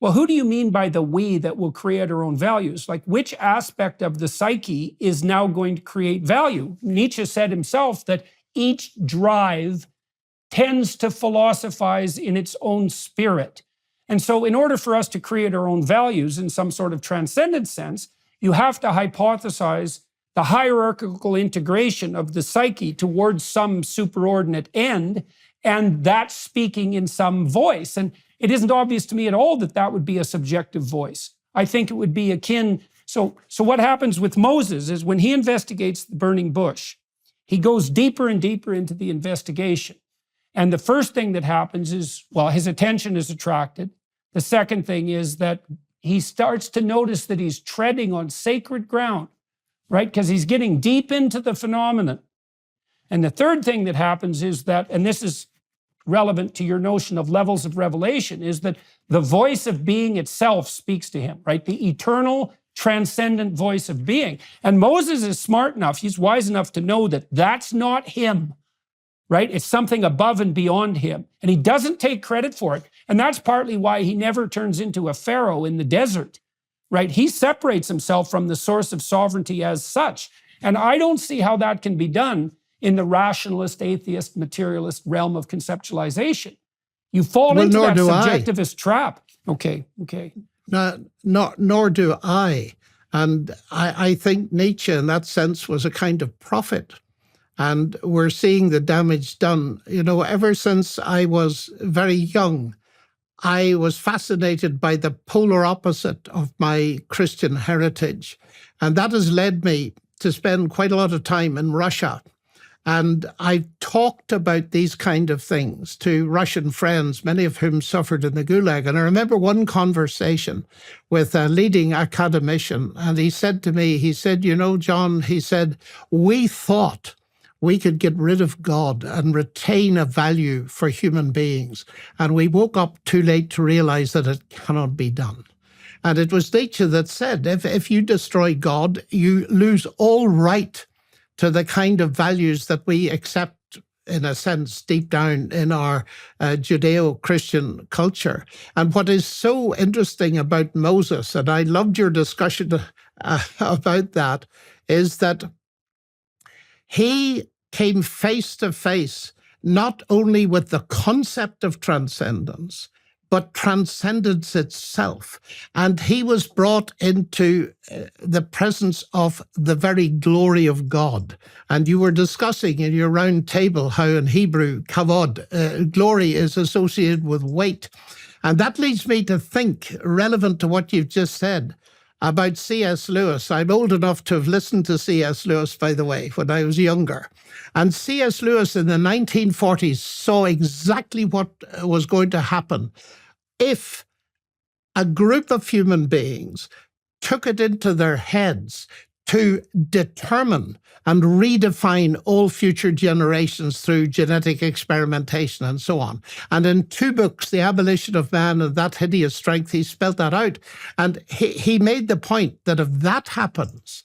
well, who do you mean by the we that will create our own values? Like, which aspect of the psyche is now going to create value? Nietzsche said himself that each drive tends to philosophize in its own spirit. And so in order for us to create our own values in some sort of transcendent sense, you have to hypothesize the hierarchical integration of the psyche towards some superordinate end, and that speaking in some voice. And it isn't obvious to me at all that that would be a subjective voice. I think it would be akin. So what happens with Moses is, when he investigates the burning bush, he goes deeper and deeper into the investigation. And the first thing that happens is, well, his attention is attracted. The second thing is that he starts to notice that he's treading on sacred ground, right? Because he's getting deep into the phenomenon. And the third thing that happens is that, and this is relevant to your notion of levels of revelation, is that the voice of being itself speaks to him, right? The eternal, transcendent voice of being. And Moses is smart enough, he's wise enough to know that that's not him, right? It's something above and beyond him. And he doesn't take credit for it. And that's partly why he never turns into a pharaoh in the desert, right? He separates himself from the source of sovereignty as such. And I don't see how that can be done in the rationalist, atheist, materialist realm of conceptualization. You fall into that subjectivist trap. Okay. Nor do I. And I think Nietzsche, in that sense, was a kind of prophet. And we're seeing the damage done. You know, ever since I was very young, I was fascinated by the polar opposite of my Christian heritage. And that has led me to spend quite a lot of time in Russia. And I've talked about these kind of things to Russian friends, many of whom suffered in the Gulag. And I remember one conversation with a leading academician, and he said to me, he said, you know, John, he said, we thought we could get rid of God and retain a value for human beings. And we woke up too late to realize that it cannot be done. And it was Nietzsche that said, if you destroy God, you lose all right to the kind of values that we accept, in a sense, deep down in our Judeo-Christian culture. And what is so interesting about Moses, and I loved your discussion about that, is that he came face to face not only with the concept of transcendence, but transcendence itself. And he was brought into the presence of the very glory of God. And you were discussing in your round table how in Hebrew, kavod, glory is associated with weight. And that leads me to think, relevant to what you've just said, about C.S. Lewis. I'm old enough to have listened to C.S. Lewis, by the way, when I was younger. And C.S. Lewis in the 1940s saw exactly what was going to happen if a group of human beings took it into their heads to determine and redefine all future generations through genetic experimentation and so on. And in 2 books, The Abolition of Man and That Hideous Strength, he spelled that out. And he made the point that if that happens,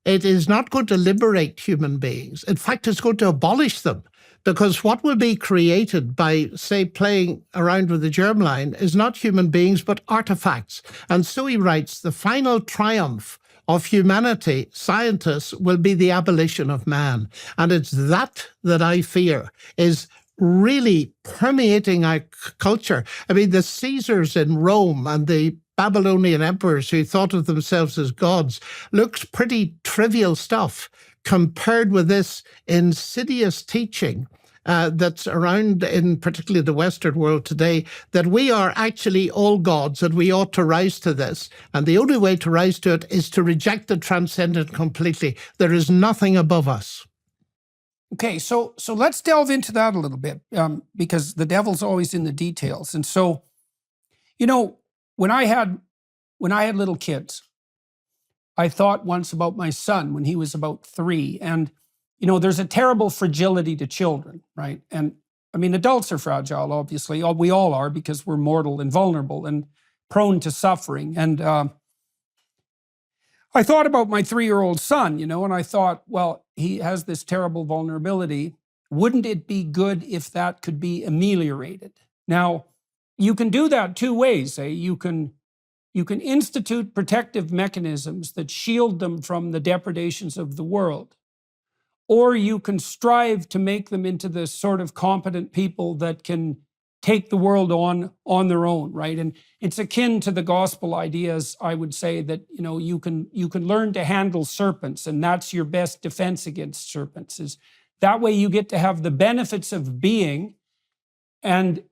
it is not going to liberate human beings. In fact, it's going to abolish them. Because what will be created by, say, playing around with the germline is not human beings, but artifacts. And so he writes, the final triumph of humanity, scientists, will be the abolition of man. And it's that I fear is really permeating our culture. I mean, the Caesars in Rome and the Babylonian emperors who thought of themselves as gods looks pretty trivial stuff compared with this insidious teaching that's around in particularly the Western world today, that we are actually all gods and we ought to rise to this. And the only way to rise to it is to reject the transcendent completely. There is nothing above us. Okay, so let's delve into that a little bit, because the devil's always in the details. And so, you know, when I had little kids, I thought once about my son when he was about 3. And, you know, there's a terrible fragility to children, right? And I mean, adults are fragile, obviously. We all are, because we're mortal and vulnerable and prone to suffering. And I thought about my 3-year-old son, you know, and I thought, well, he has this terrible vulnerability. Wouldn't it be good if that could be ameliorated? Now, you can do that 2 ways. You can institute protective mechanisms that shield them from the depredations of the world. Or you can strive to make them into the sort of competent people that can take the world on their own, right? And it's akin to the gospel ideas, I would say, that, you know, you can learn to handle serpents, and that's your best defense against serpents. Is that way you get to have the benefits of being and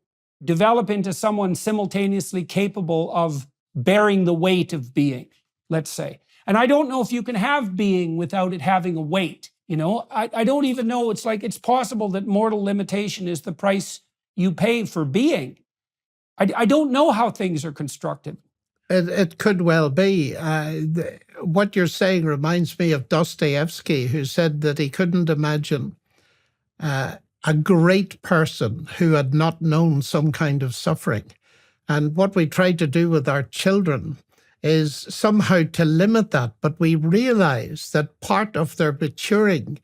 develop into someone simultaneously capable of bearing the weight of being, let's say. And I don't know if you can have being without it having a weight. You know, I don't even know. It's like it's possible that mortal limitation is the price you pay for being. I don't know how things are constructed. It could well be. What you're saying reminds me of Dostoevsky, who said that he couldn't imagine a great person who had not known some kind of suffering. And what we try to do with our children is somehow to limit that. But we realize that part of their maturing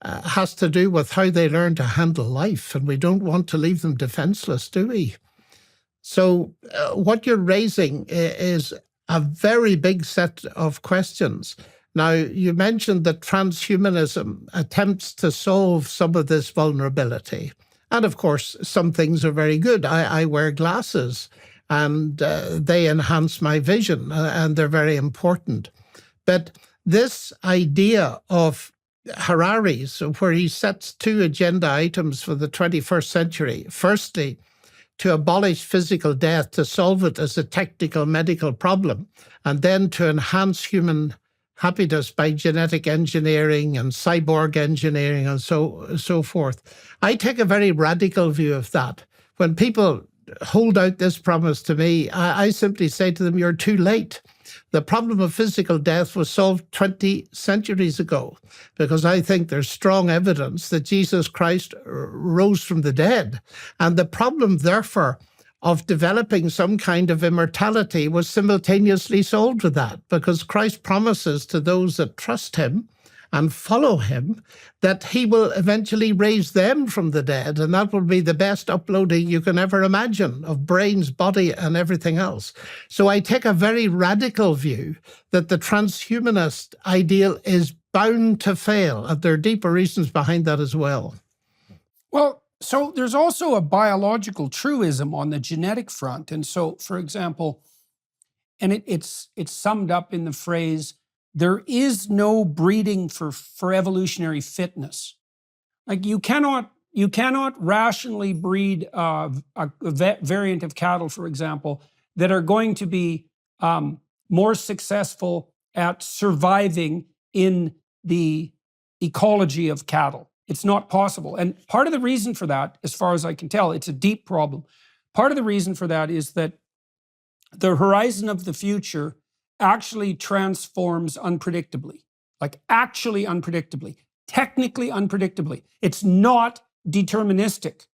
has to do with how they learn to handle life. And we don't want to leave them defenseless, do we? So what you're raising is a very big set of questions. Now, you mentioned that transhumanism attempts to solve some of this vulnerability. And of course, some things are very good. I wear glasses, and they enhance my vision, and they're very important. But this idea of Harari's, where he sets 2 agenda items for the 21st century, firstly, to abolish physical death, to solve it as a technical medical problem, and then to enhance human happiness by genetic engineering and cyborg engineering and so forth. I take a very radical view of that. When people hold out this promise to me, I simply say to them, you're too late. The problem of physical death was solved 20 centuries ago, because I think there's strong evidence that Jesus Christ rose from the dead. And the problem, therefore, of developing some kind of immortality was simultaneously solved with that, because Christ promises to those that trust him and follow him that he will eventually raise them from the dead, and that will be the best uploading you can ever imagine of brains, body, and everything else. So I take a very radical view that the transhumanist ideal is bound to fail, and there are deeper reasons behind that as well. Well, so there's also a biological truism on the genetic front. And so, for example, and it's summed up in the phrase, there is no breeding for evolutionary fitness. Like you cannot rationally breed a variant of cattle, for example, that are going to be more successful at surviving in the ecology of cattle. It's not possible. And part of the reason for that, as far as I can tell, it's a deep problem. Part of the reason for that is that the horizon of the future actually transforms unpredictably, like actually unpredictably, technically unpredictably. It's not deterministic.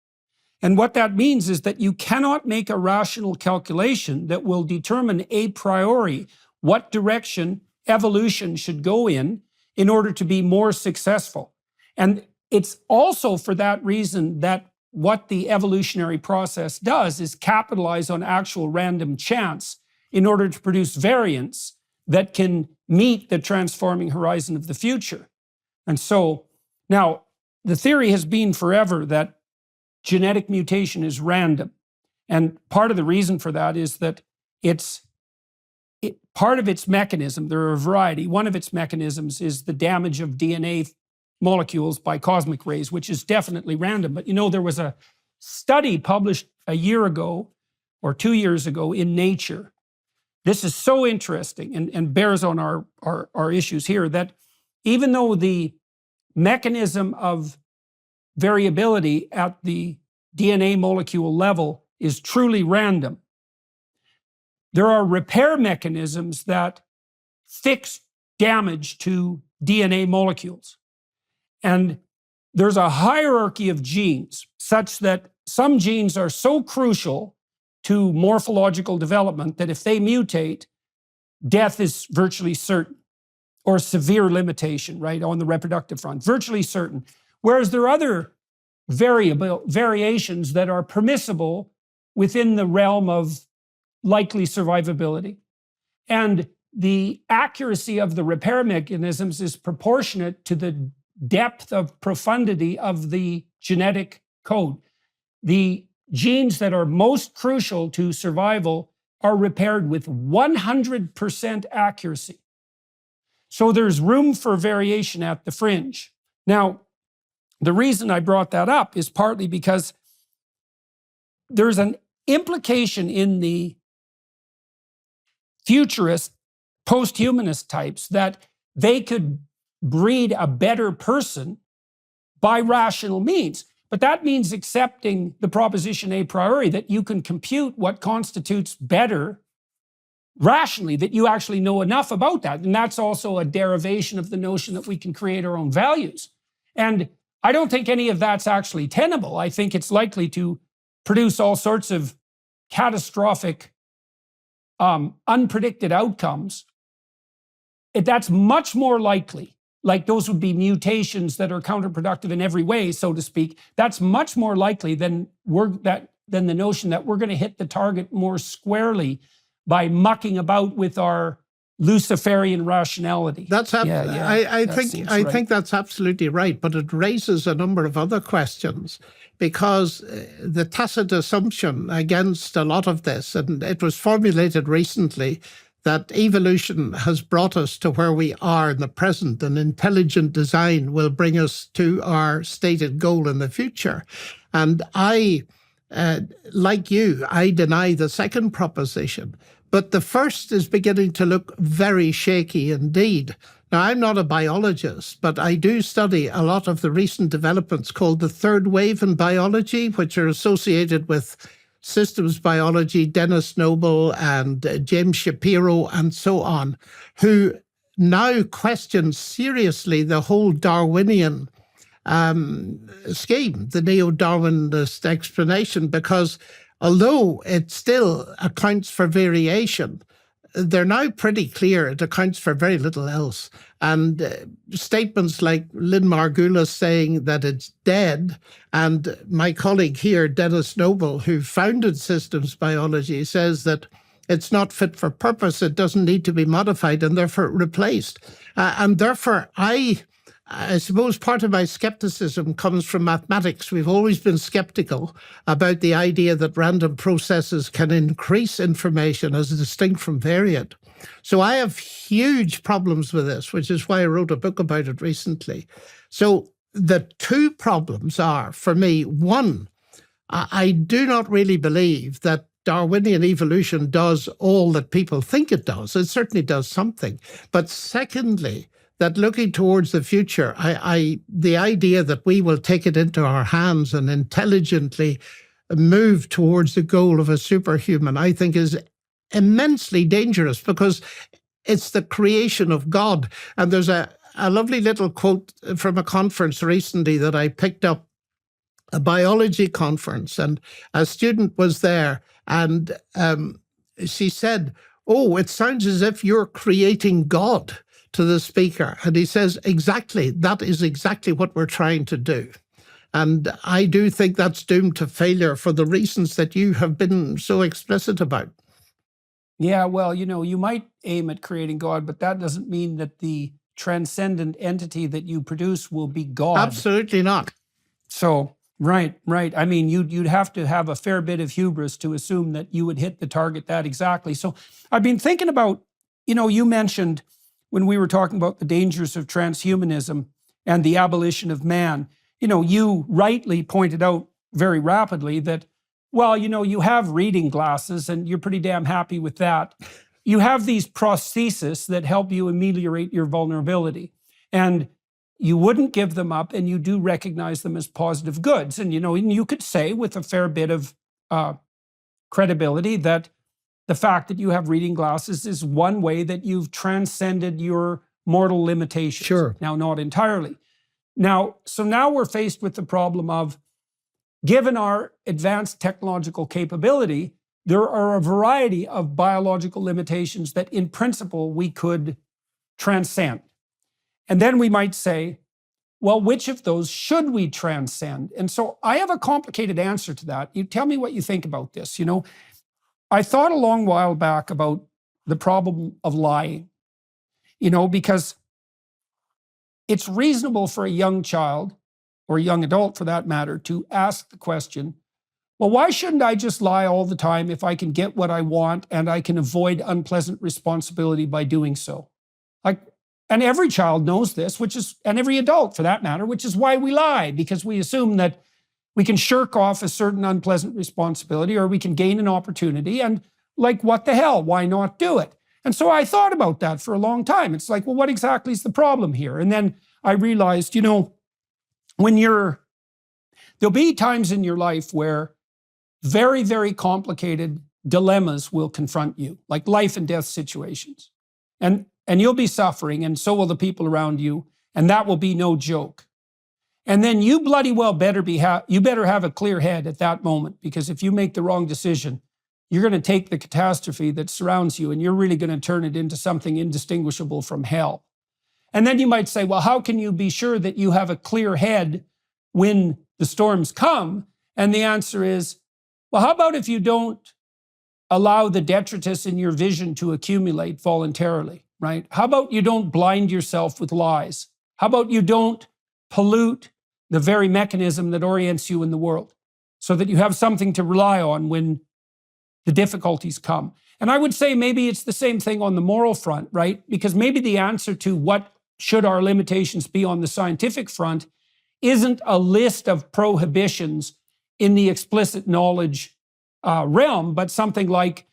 And what that means is that you cannot make a rational calculation that will determine a priori what direction evolution should go in order to be more successful. And it's also for that reason that what the evolutionary process does is capitalize on actual random chance in order to produce variants that can meet the transforming horizon of the future. And so now the theory has been forever that genetic mutation is random. And part of the reason for that is that part of its mechanism, there are a variety, one of its mechanisms is the damage of DNA molecules by cosmic rays, which is definitely random. But there was a study published a year ago or 2 years ago in Nature. This is so interesting and bears on our issues here, that even though the mechanism of variability at the DNA molecule level is truly random, there are repair mechanisms that fix damage to DNA molecules. And there's a hierarchy of genes such that some genes are so crucial to morphological development that if they mutate, death is virtually certain, or severe limitation, right, on the reproductive front, virtually certain. Whereas there are other variations that are permissible within the realm of likely survivability. And the accuracy of the repair mechanisms is proportionate to the depth of profundity of the genetic code. The genes that are most crucial to survival are repaired with 100% accuracy. So there's room for variation at the fringe. Now, the reason I brought that up is partly because there's an implication in the futurist, post-humanist types that they could breed a better person by rational means. But that means accepting the proposition a priori that you can compute what constitutes better rationally, that you actually know enough about that. And that's also a derivation of the notion that we can create our own values. And I don't think any of that's actually tenable. I think it's likely to produce all sorts of catastrophic, unpredicted outcomes. That's much more likely. Like those would be mutations that are counterproductive in every way, so to speak. That's much more likely than the notion that we're going to hit the target more squarely by mucking about with our Luciferian rationality. I think that's absolutely right, but it raises a number of other questions, because the tacit assumption against a lot of this, and it was formulated recently, that evolution has brought us to where we are in the present, and intelligent design will bring us to our stated goal in the future. And I, like you, I deny the second proposition. But the first is beginning to look very shaky indeed. Now, I'm not a biologist, but I do study a lot of the recent developments called the third wave in biology, which are associated with systems biology, Dennis Noble and James Shapiro and so on, who now question seriously the whole Darwinian scheme, the neo-Darwinist explanation, because although it still accounts for variation, they're now pretty clear it accounts for very little else. And statements like Lynn Margulis saying that it's dead, and my colleague here, Dennis Noble, who founded systems biology, says that it's not fit for purpose, it doesn't need to be modified, and therefore replaced. And therefore, I suppose part of my skepticism comes from mathematics. We've always been skeptical about the idea that random processes can increase information as distinct from variant. So I have huge problems with this, which is why I wrote a book about it recently. So the two problems are, for me, one, I do not really believe that Darwinian evolution does all that people think it does. It certainly does something. But secondly, that looking towards the future, the idea that we will take it into our hands and intelligently move towards the goal of a superhuman, I think is immensely dangerous, because it's the creation of God. And there's a lovely little quote from a conference recently that I picked up, a biology conference, and a student was there, and she said, "Oh, it sounds as if you're creating God," to the speaker. And he says, exactly, that is exactly what we're trying to do. And I do think that's doomed to failure for the reasons that you have been so explicit about. Yeah, well, you might aim at creating God, but that doesn't mean that the transcendent entity that you produce will be God. Absolutely not. So, right. I mean, you'd have to have a fair bit of hubris to assume that you would hit the target that exactly. So I've been thinking about, you mentioned when we were talking about the dangers of transhumanism and the abolition of man, you rightly pointed out very rapidly that, well, you have reading glasses and you're pretty damn happy with that. You have these prostheses that help you ameliorate your vulnerability, and you wouldn't give them up, and you do recognize them as positive goods. And, you could say with a fair bit of credibility that the fact that you have reading glasses is one way that you've transcended your mortal limitations. Sure. Now, not entirely. Now we're faced with the problem of, given our advanced technological capability, there are a variety of biological limitations that in principle we could transcend. And then we might say, well, which of those should we transcend? And so I have a complicated answer to that. You tell me what you think about this. I thought a long while back about the problem of lying, because it's reasonable for a young child, or a young adult for that matter, to ask the question, well, why shouldn't I just lie all the time if I can get what I want and I can avoid unpleasant responsibility by doing so? And every child knows this, and every adult for that matter, which is why we lie, because we assume that we can shirk off a certain unpleasant responsibility, or we can gain an opportunity, and what the hell, why not do it? And so I thought about that for a long time. It's like, well, what exactly is the problem here? And then I realized, there'll be times in your life where very, very complicated dilemmas will confront you, like life and death situations. And you'll be suffering, and so will the people around you, and that will be no joke. And then you bloody well better have a clear head at that moment, because if you make the wrong decision, you're going to take the catastrophe that surrounds you and you're really going to turn it into something indistinguishable from hell. And then you might say, well, how can you be sure that you have a clear head when the storms come? And the answer is, well, how about if you don't allow the detritus in your vision to accumulate voluntarily, right? How about you don't blind yourself with lies? How about you don't pollute the very mechanism that orients you in the world, so that you have something to rely on when the difficulties come? And I would say maybe it's the same thing on the moral front, right? Because maybe the answer to what should our limitations be on the scientific front isn't a list of prohibitions in the explicit knowledge realm, but something like,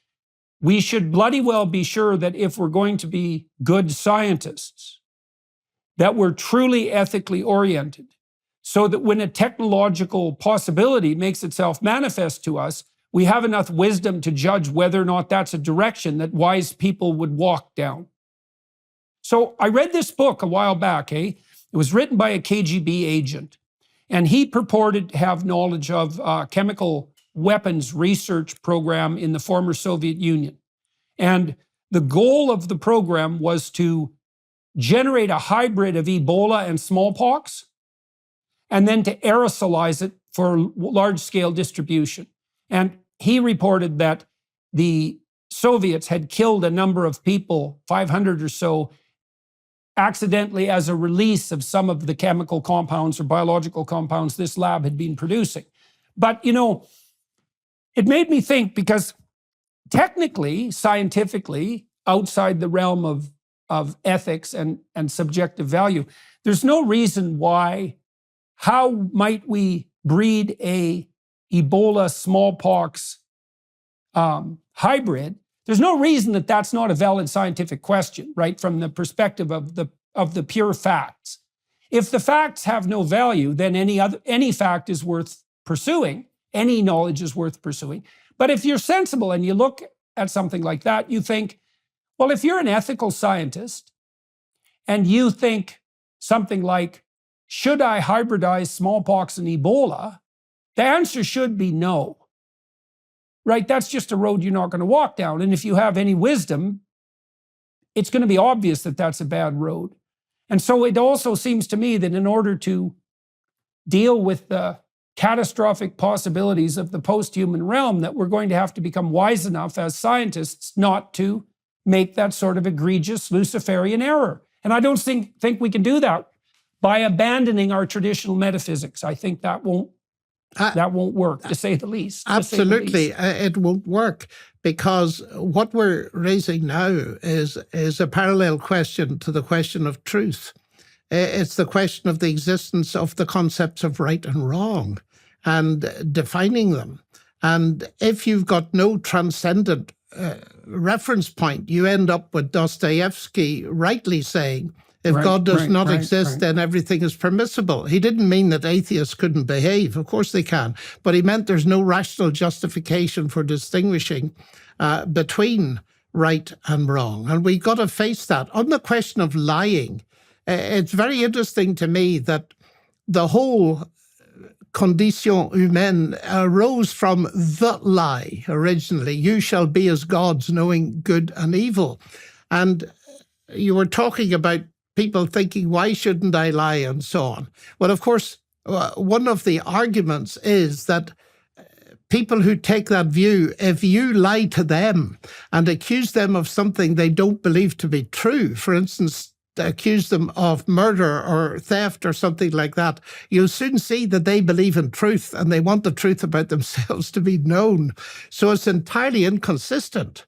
we should bloody well be sure that if we're going to be good scientists, that we're truly ethically oriented, so that when a technological possibility makes itself manifest to us, we have enough wisdom to judge whether or not that's a direction that wise people would walk down. So I read this book a while back, It was written by a KGB agent, and he purported to have knowledge of chemical weapons research program in the former Soviet Union. And the goal of the program was to generate a hybrid of Ebola and smallpox, and then to aerosolize it for large-scale distribution. And he reported that the Soviets had killed a number of people, 500 or so, accidentally as a release of some of the chemical compounds or biological compounds this lab had been producing. But, you know, it made me think, because technically, scientifically, outside the realm of ethics and subjective value, there's no reason why, how might we breed a Ebola smallpox hybrid? There's no reason that that's not a valid scientific question, right? From the perspective of the pure facts. If the facts have no value, then any fact is worth pursuing. Any knowledge is worth pursuing. But if you're sensible and you look at something like that, you think, well, if you're an ethical scientist and you think something like, should I hybridize smallpox and Ebola? The answer should be no. Right? That's just a road you're not going to walk down. And if you have any wisdom, it's going to be obvious that that's a bad road. And so it also seems to me that in order to deal with the catastrophic possibilities of the post-human realm, that we're going to have to become wise enough as scientists not to make that sort of egregious Luciferian error. And I don't think we can do that by abandoning our traditional metaphysics. I think that won't work, to say the least. Absolutely, it won't work, because what we're raising now is a parallel question to the question of truth. It's the question of the existence of the concepts of right and wrong and defining them. And if you've got no transcendent reference point, you end up with Dostoevsky rightly saying, if God does not exist, then everything is permissible. He didn't mean that atheists couldn't behave. Of course they can. But he meant there's no rational justification for distinguishing between right and wrong. And we've got to face that. On the question of lying, it's very interesting to me that the whole condition humaine arose from the lie originally. You shall be as gods, knowing good and evil. And you were talking about people thinking, why shouldn't I lie, and so on. Well, of course, one of the arguments is that people who take that view, if you lie to them and accuse them of something they don't believe to be true, for instance, accuse them of murder or theft or something like that, you'll soon see that they believe in truth and they want the truth about themselves to be known. So it's entirely inconsistent.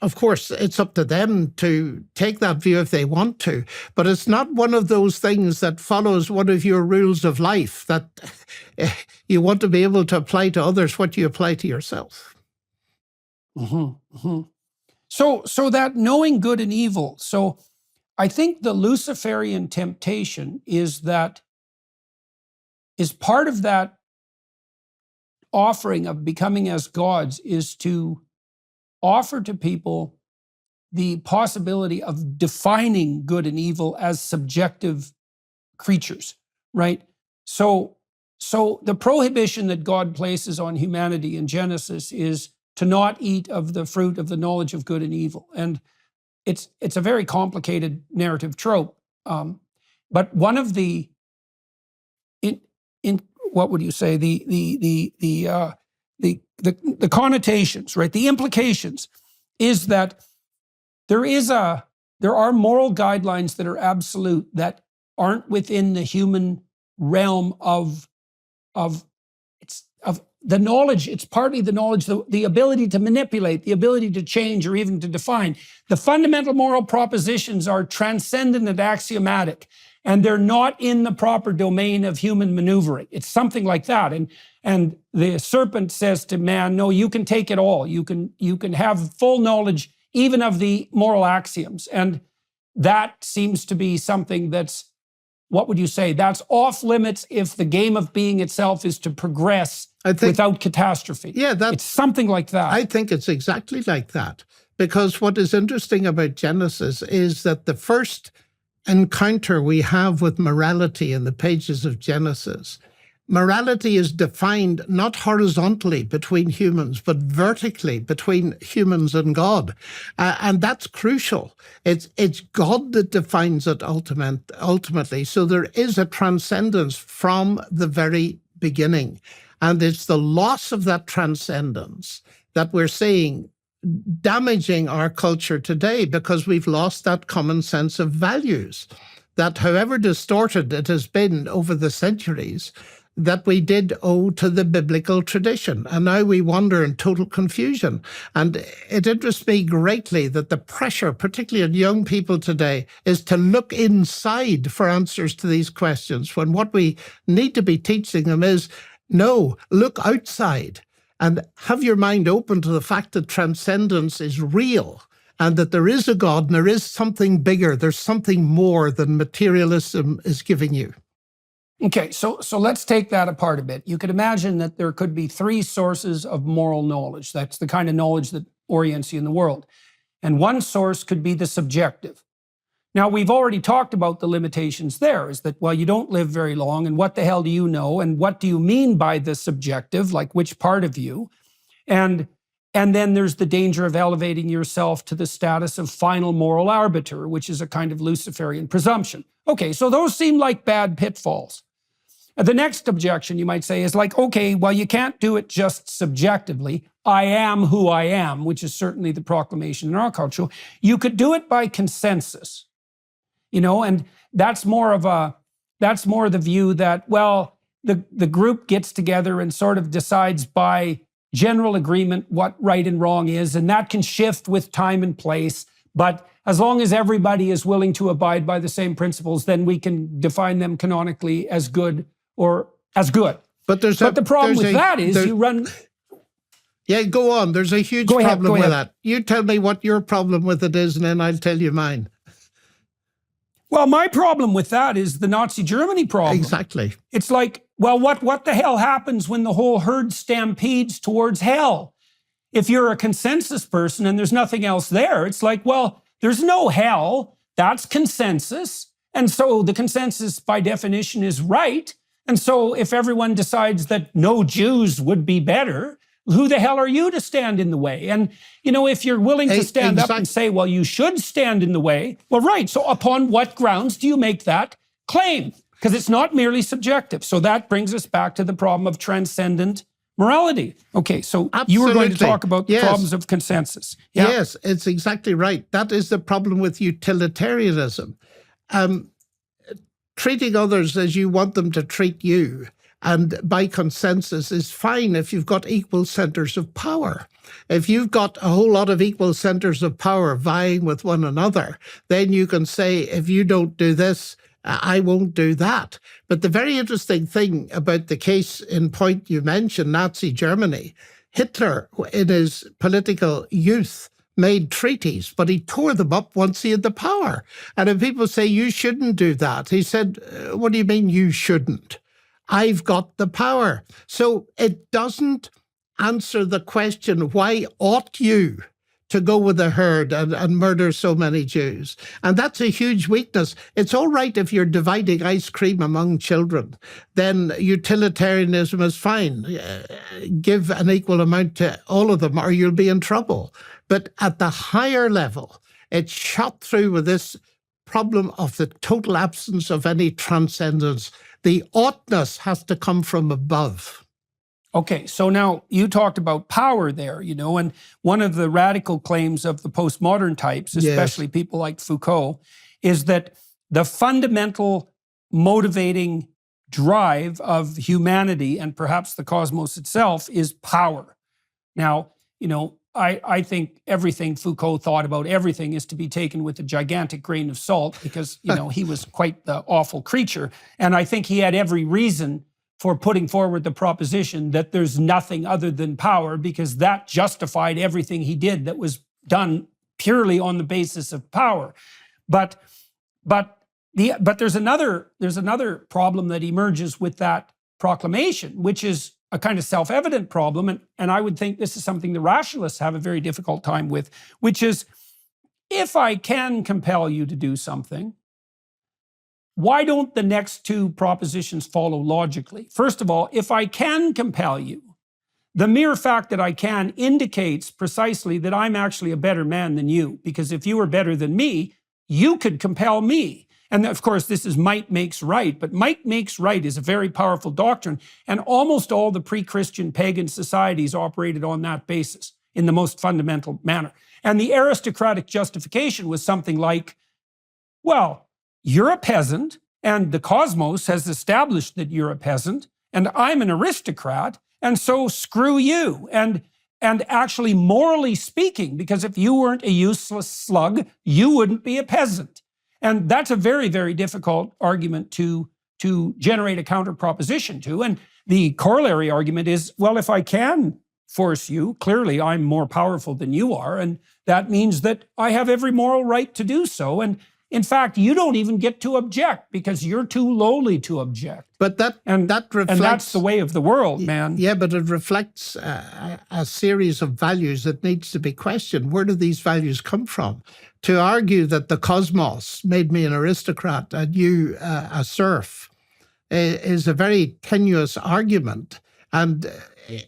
Of course, it's up to them to take that view if they want to, but it's not one of those things that follows one of your rules of life, that you want to be able to apply to others what you apply to yourself. Mm-hmm, mm-hmm. So that knowing good and evil, so I think the Luciferian temptation is part of that offering of becoming as gods, is to offer to people the possibility of defining good and evil as subjective creatures, right? So the prohibition that God places on humanity in Genesis is to not eat of the fruit of the knowledge of good and evil. And it's a very complicated narrative trope. But one of the, in what would you say, the connotations, right? The implications is that there are moral guidelines that are absolute, that aren't within the human realm of the knowledge. It's partly the knowledge, the ability to manipulate, the ability to change or even to define. The fundamental moral propositions are transcendent and axiomatic, and they're not in the proper domain of human maneuvering. It's something like that. And the serpent says to man, no, you can take it all. You can have full knowledge even of the moral axioms. And that seems to be something that's, what would you say? That's off limits if the game of being itself is to progress I think, without catastrophe. Yeah, it's something like that. I think it's exactly like that. Because what is interesting about Genesis is that the first encounter we have with morality in the pages of Genesis, morality is defined not horizontally between humans, but vertically between humans and God. And that's crucial. It's God that defines it ultimately. So there is a transcendence from the very beginning. And it's the loss of that transcendence that we're seeing damaging our culture today, because we've lost that common sense of values that, however distorted it has been over the centuries, that we did owe to the biblical tradition. And now we wander in total confusion. And it interests me greatly that the pressure, particularly on young people today, is to look inside for answers to these questions, when what we need to be teaching them is, no, look outside. And have your mind open to the fact that transcendence is real, and that there is a God and there is something bigger. There's something more than materialism is giving you. Okay, so let's take that apart a bit. You could imagine that there could be three sources of moral knowledge. That's the kind of knowledge that orients you in the world. And one source could be the subjective. Now, we've already talked about the limitations there, is that, well, you don't live very long, and what the hell do you know, and what do you mean by the subjective, like which part of you? And then there's the danger of elevating yourself to the status of final moral arbiter, which is a kind of Luciferian presumption. Okay, so those seem like bad pitfalls. The next objection, you might say, is like, okay, well, you can't do it just subjectively. I am who I am, which is certainly the proclamation in our culture. You could do it by consensus. And that's more the view that, well, the group gets together and sort of decides by general agreement what right and wrong is, and that can shift with time and place. But as long as everybody is willing to abide by the same principles, then we can define them canonically as good or as good. But the problem with that is you run... Yeah, go on. There's a huge problem with that. You tell me what your problem with it is, and then I'll tell you mine. Well, my problem with that is the Nazi Germany problem. Exactly. It's like, well, what the hell happens when the whole herd stampedes towards hell? If you're a consensus person and there's nothing else there, it's like, well, there's no hell. That's consensus. And so the consensus by definition is right. And so if everyone decides that no Jews would be better, who the hell are you to stand in the way? And, if you're willing to stand up and say, well, you should stand in the way, well, right. So upon what grounds do you make that claim? Because it's not merely subjective. So that brings us back to the problem of transcendent morality. Okay, so Absolutely. You were going to talk about the problems of consensus. Yeah? Yes, it's exactly right. That is the problem with utilitarianism. Treating others as you want them to treat you, and by consensus, is fine if you've got equal centers of power. If you've got a whole lot of equal centers of power vying with one another, then you can say, if you don't do this, I won't do that. But the very interesting thing about the case in point you mentioned, Nazi Germany, Hitler, in his political youth, made treaties, but he tore them up once he had the power. And if people say, you shouldn't do that, he said, what do you mean you shouldn't? I've got the power. So it doesn't answer the question, why ought you to go with the herd and murder so many Jews? And that's a huge weakness. It's all right if you're dividing ice cream among children, then utilitarianism is fine. Give an equal amount to all of them or you'll be in trouble. But at the higher level, it's shot through with this problem of the total absence of any transcendence. The oughtness has to come from above. Okay, so now you talked about power there, and one of the radical claims of the postmodern types, especially people like Foucault, is that the fundamental motivating drive of humanity and perhaps the cosmos itself is power. Now, I think everything Foucault thought about everything is to be taken with a gigantic grain of salt because, he was quite the awful creature. And I think he had every reason for putting forward the proposition that there's nothing other than power, because that justified everything he did that was done purely on the basis of power. But there's another problem that emerges with that proclamation, which is a kind of self-evident problem, and I would think this is something the rationalists have a very difficult time with, which is, if I can compel you to do something, why don't the next two propositions follow logically? First of all, if I can compel you, the mere fact that I can indicates precisely that I'm actually a better man than you, because if you were better than me, you could compel me. And of course, this is might makes right, but might makes right is a very powerful doctrine. And almost all the pre-Christian pagan societies operated on that basis in the most fundamental manner. And the aristocratic justification was something like, well, you're a peasant, and the cosmos has established that you're a peasant, and I'm an aristocrat, and so screw you. And actually, morally speaking, because if you weren't a useless slug, you wouldn't be a peasant. And that's a very, very difficult argument to generate a counter proposition to. And the corollary argument is, well, if I can force you, clearly I'm more powerful than you are, and that means that I have every moral right to do so. And in fact, you don't even get to object because you're too lowly to object. But that reflects, and that's the way of the world, man. Yeah, but it reflects a series of values that needs to be questioned. Where do these values come from? To argue that the cosmos made me an aristocrat and you a serf is a very tenuous argument. And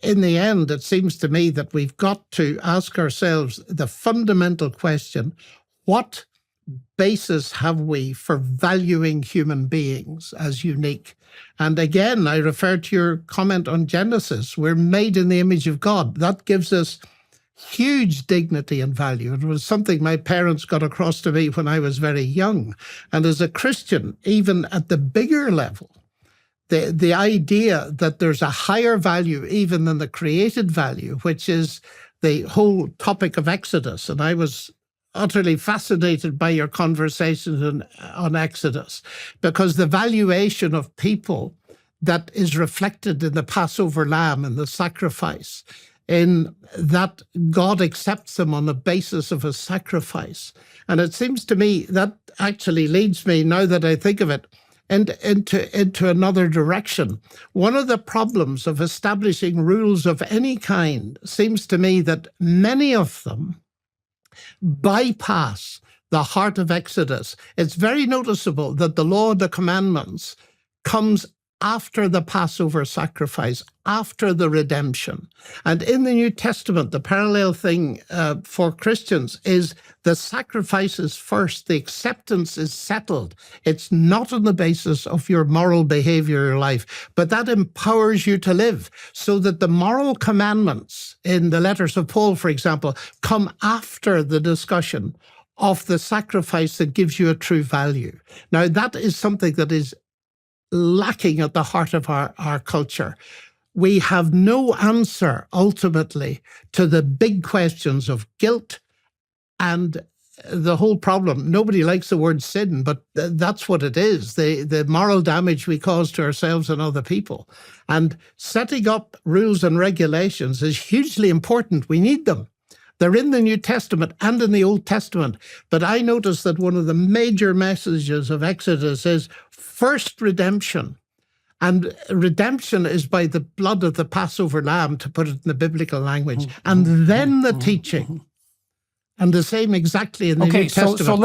in the end, it seems to me that we've got to ask ourselves the fundamental question: what basis have we for valuing human beings as unique? And again, I refer to your comment on Genesis. We're made in the image of God. That gives us huge dignity and value. It was something my parents got across to me when I was very young. And as a Christian, even at the bigger level, the idea that there's a higher value even than the created value, which is the whole topic of Exodus. And I was utterly fascinated by your conversations on Exodus, because the valuation of people that is reflected in the Passover lamb and the sacrifice, in that God accepts them on the basis of a sacrifice. And it seems to me that actually leads me, now that I think of it, into another direction. One of the problems of establishing rules of any kind seems to me that many of them bypass the heart of Exodus. It's very noticeable that the law of the commandments comes after the Passover sacrifice, after the redemption. And in the New Testament, the parallel thing for Christians is the sacrifice is first, the acceptance is settled. It's not on the basis of your moral behavior or life, but that empowers you to live, so that the moral commandments in the letters of Paul, for example, come after the discussion of the sacrifice that gives you a true value. Now, that is something that is lacking at the heart of our culture. We have no answer, ultimately, to the big questions of guilt and the whole problem. Nobody likes the word sin, but that's what it is, the moral damage we cause to ourselves and other people. And setting up rules and regulations is hugely important. We need them. They're in the New Testament and in the Old Testament. But I notice that one of the major messages of Exodus is first redemption. And redemption is by the blood of the Passover lamb, to put it in the biblical language. And then the teaching. And the same exactly in the New Testament. So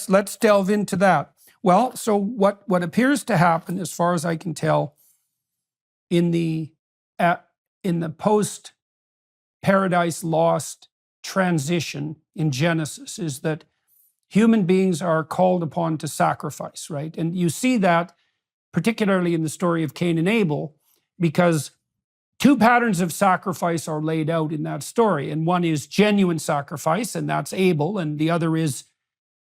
let's delve into that. Well, so what appears to happen, as far as I can tell, in the post-Paradise Lost transition in Genesis, is that human beings are called upon to sacrifice, right? And you see that particularly in the story of Cain and Abel, because two patterns of sacrifice are laid out in that story. And one is genuine sacrifice, and that's Abel. And the other is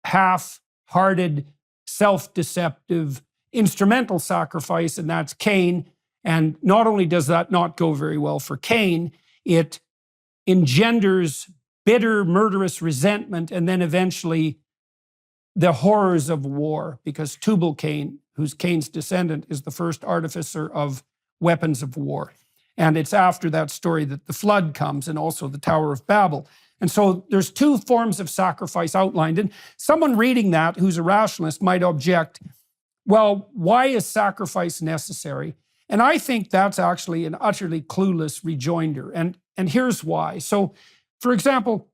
half-hearted, self-deceptive, instrumental sacrifice, and that's Cain. And not only does that not go very well for Cain, it engenders bitter, murderous resentment, and then eventually the horrors of war, because Tubal-Cain, who's Cain's descendant, is the first artificer of weapons of war. And it's after that story that the flood comes, and also the Tower of Babel. And so there's two forms of sacrifice outlined. And someone reading that who's a rationalist might object, well, why is sacrifice necessary? And I think that's actually an utterly clueless rejoinder. And here's why. So, for example,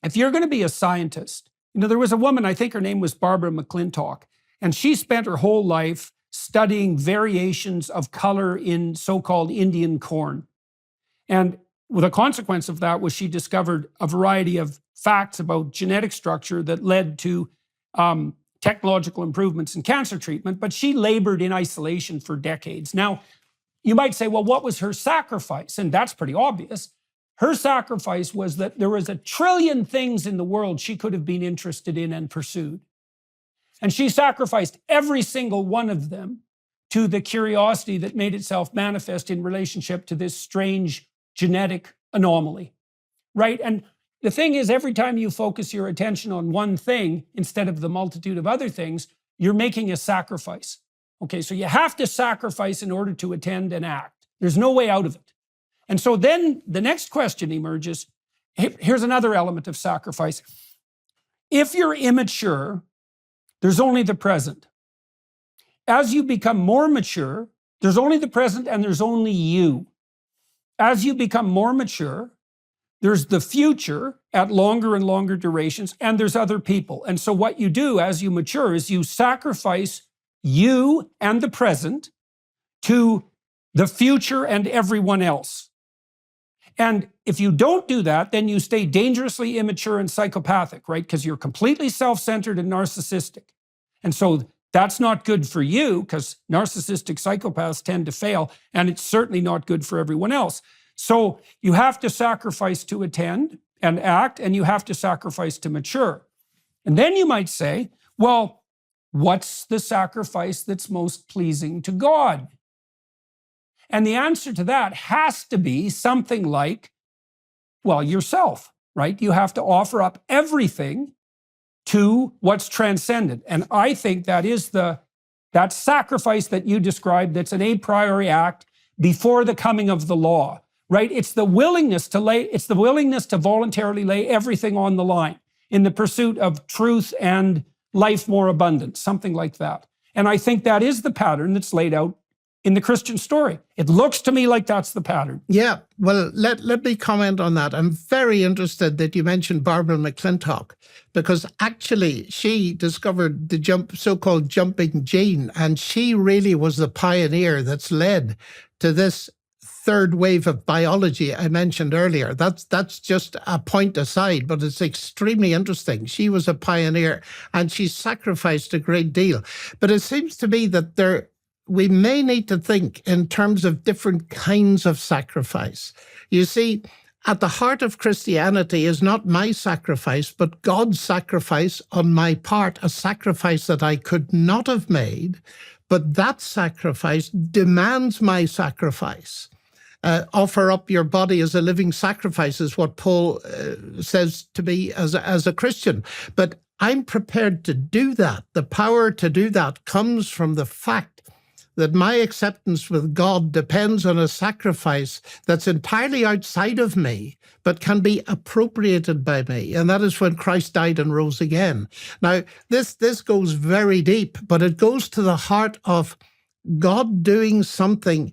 if you're going to be a scientist, there was a woman, I think her name was Barbara McClintock, and she spent her whole life studying variations of color in so-called Indian corn. And the consequence of that was she discovered a variety of facts about genetic structure that led to technological improvements in cancer treatment, but she labored in isolation for decades. Now, you might say, well, what was her sacrifice? And that's pretty obvious. Her sacrifice was that there was 1 trillion things in the world she could have been interested in and pursued. And she sacrificed every single one of them to the curiosity that made itself manifest in relationship to this strange genetic anomaly, right? And the thing is, every time you focus your attention on one thing instead of the multitude of other things, you're making a sacrifice. Okay, so you have to sacrifice in order to attend and act. There's no way out of it. And so then the next question emerges. Here's another element of sacrifice. If you're immature, there's only the present. As you become more mature, there's only the present and there's only you. As you become more mature, there's the future at longer and longer durations, and there's other people. And so what you do as you mature is you sacrifice you and the present to the future and everyone else. And if you don't do that, then you stay dangerously immature and psychopathic, right? Because you're completely self-centered and narcissistic. And so that's not good for you, because narcissistic psychopaths tend to fail, and it's certainly not good for everyone else. So you have to sacrifice to attend and act, and you have to sacrifice to mature. And then you might say, well, what's the sacrifice that's most pleasing to God? And the answer to that has to be something like, well, yourself, right? You have to offer up everything to what's transcendent. And I think that is that sacrifice that you described, that's an a priori act before the coming of the law, right? It's the willingness to voluntarily lay everything on the line in the pursuit of truth and life more abundant, something like that. And I think that is the pattern that's laid out in the Christian story. It looks to me like that's the pattern. Yeah, well, let me comment on that. I'm very interested that you mentioned Barbara McClintock, because actually she discovered the so-called jumping gene, and she really was the pioneer that's led to this third wave of biology I mentioned earlier. That's just a point aside, but it's extremely interesting. She was a pioneer, and she sacrificed a great deal. But it seems to me that we may need to think in terms of different kinds of sacrifice. You see, at the heart of Christianity is not my sacrifice, but God's sacrifice on my part, a sacrifice that I could not have made, but that sacrifice demands my sacrifice. Offer up your body as a living sacrifice is what Paul says to me as a Christian. But I'm prepared to do that. The power to do that comes from the fact that my acceptance with God depends on a sacrifice that's entirely outside of me, but can be appropriated by me. And that is when Christ died and rose again. Now, this goes very deep, but it goes to the heart of God doing something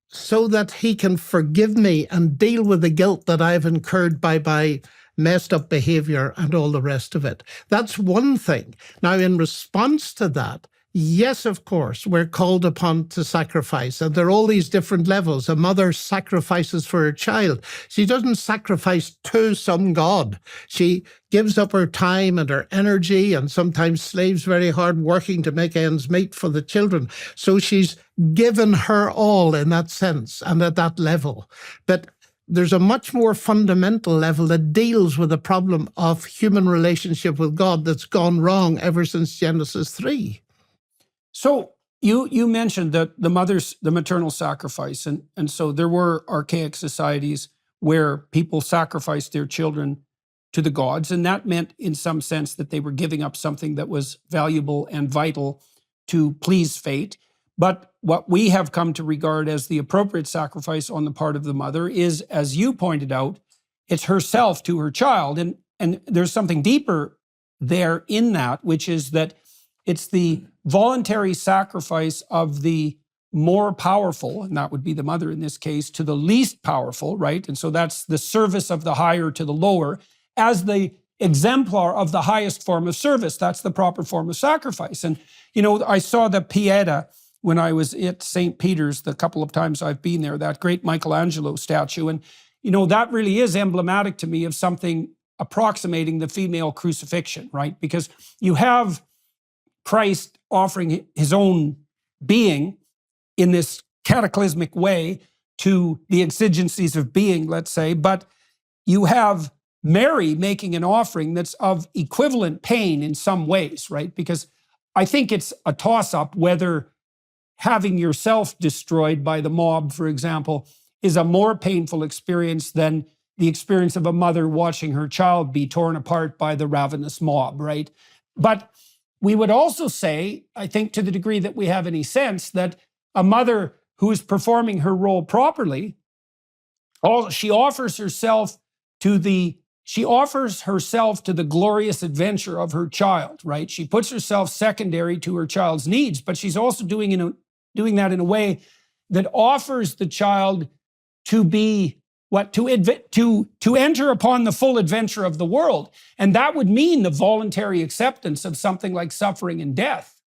so that he can forgive me and deal with the guilt that I've incurred by my messed up behavior and all the rest of it. That's one thing. Now, in response to that, yes, of course, we're called upon to sacrifice, and there are all these different levels. A mother sacrifices for her child. She doesn't sacrifice to some god. She gives up her time and her energy, and sometimes slaves very hard working to make ends meet for the children. So she's given her all in that sense and at that level. But there's a much more fundamental level that deals with the problem of human relationship with God that's gone wrong ever since Genesis 3. So you mentioned that the maternal sacrifice, and so there were archaic societies where people sacrificed their children to the gods, and that meant in some sense that they were giving up something that was valuable and vital to please fate. But what we have come to regard as the appropriate sacrifice on the part of the mother is, as you pointed out, it's herself to her child. And there's something deeper there in that, which is that it's the voluntary sacrifice of the more powerful, and that would be the mother in this case, to the least powerful, right? And so that's the service of the higher to the lower as the exemplar of the highest form of service. That's the proper form of sacrifice. And, you know, I saw the Pieta when I was at St. Peter's, the couple of times I've been there, that great Michelangelo statue. And, you know, that really is emblematic to me of something approximating the female crucifixion, right? Because you have Christ offering his own being in this cataclysmic way to the exigencies of being, let's say, but you have Mary making an offering that's of equivalent pain in some ways, right? Because I think it's a toss-up whether having yourself destroyed by the mob, for example, is a more painful experience than the experience of a mother watching her child be torn apart by the ravenous mob, right? But we would also say, I think to the degree that we have any sense, that a mother who is performing her role properly, she offers herself to the glorious adventure of her child, right? She puts herself secondary to her child's needs, but she's also doing that in a way that offers the child to be to enter upon the full adventure of the world. And that would mean the voluntary acceptance of something like suffering and death,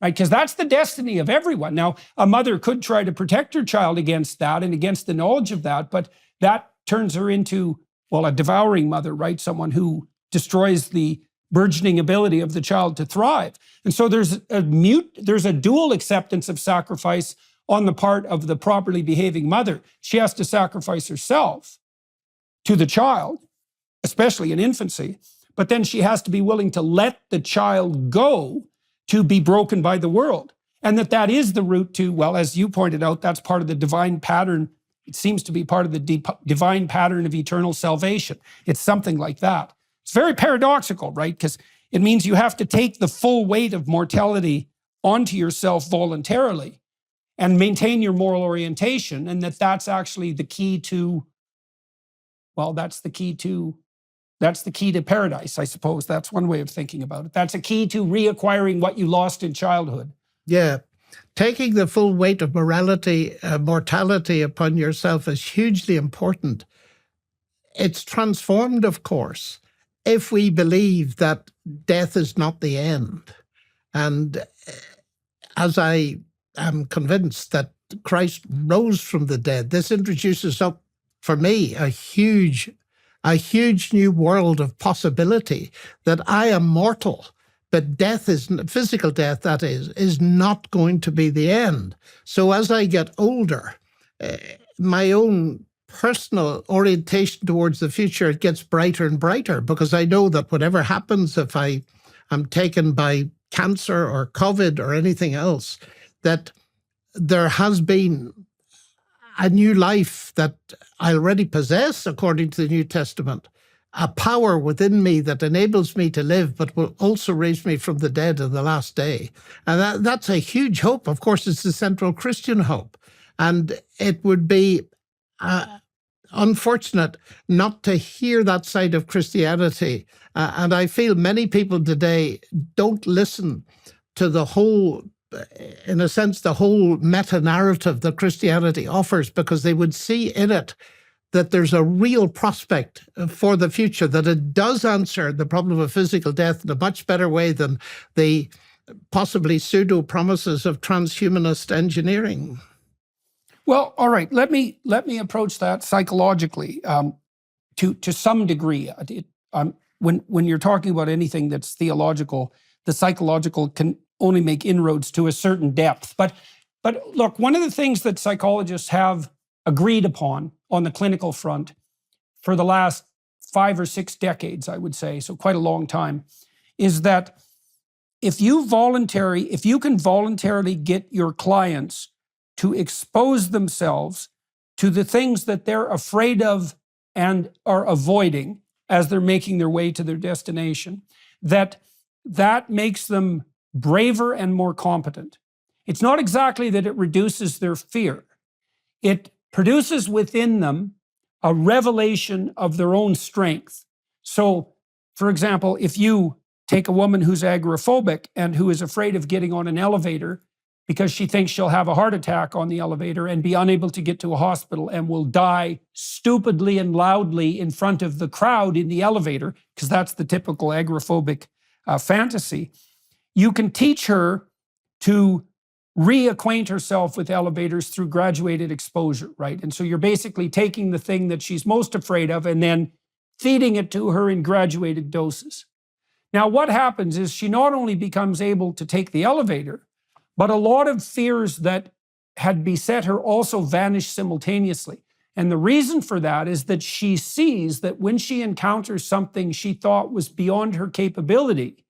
right? Because that's the destiny of everyone. Now, a mother could try to protect her child against that and against the knowledge of that, but that turns her into, well, a devouring mother, right? Someone who destroys the burgeoning ability of the child to thrive. And so there's a dual acceptance of sacrifice on the part of the properly behaving mother. She has to sacrifice herself to the child, especially in infancy, but then she has to be willing to let the child go to be broken by the world. And that is the route to, well, as you pointed out, that's part of the divine pattern. It seems to be part of the divine pattern of eternal salvation. It's something like that. It's very paradoxical, right? Because it means you have to take the full weight of mortality onto yourself voluntarily and maintain your moral orientation, and that's actually the key to, well, that's the key to paradise, I suppose. That's one way of thinking about it. That's a key to reacquiring what you lost in childhood. Yeah. Taking the full weight of mortality upon yourself is hugely important. It's transformed, of course, if we believe that death is not the end. And as I am convinced that Christ rose from the dead, this introduces up, for me, a huge new world of possibility, that I am mortal, but physical death, that is not going to be the end. So as I get older, my own personal orientation towards the future, it gets brighter and brighter, because I know that whatever happens, if I am taken by cancer or COVID or anything else, that there has been a new life that I already possess, according to the New Testament, a power within me that enables me to live, but will also raise me from the dead on the last day. And that's a huge hope. Of course, it's the central Christian hope. And it would be unfortunate not to hear that side of Christianity. And I feel many people today don't listen to the whole, in a sense, the whole meta-narrative that Christianity offers, because they would see in it that there's a real prospect for the future, that it does answer the problem of physical death in a much better way than the possibly pseudo-promises of transhumanist engineering. Well, all right, let me approach that psychologically to some degree. When you're talking about anything that's theological, the psychological can only make inroads to a certain depth. But look, one of the things that psychologists have agreed upon on the clinical front for the last 5 or 6 decades, I would say, so quite a long time, is that if you can voluntarily get your clients to expose themselves to the things that they're afraid of and are avoiding as they're making their way to their destination, that makes them braver and more competent. It's not exactly that it reduces their fear. It produces within them a revelation of their own strength. So, for example, if you take a woman who's agoraphobic and who is afraid of getting on an elevator because she thinks she'll have a heart attack on the elevator and be unable to get to a hospital and will die stupidly and loudly in front of the crowd in the elevator, because that's the typical agoraphobic fantasy. You can teach her to reacquaint herself with elevators through graduated exposure, right? And so you're basically taking the thing that she's most afraid of and then feeding it to her in graduated doses. Now, what happens is she not only becomes able to take the elevator, but a lot of fears that had beset her also vanish simultaneously. And the reason for that is that she sees that when she encounters something she thought was beyond her capability,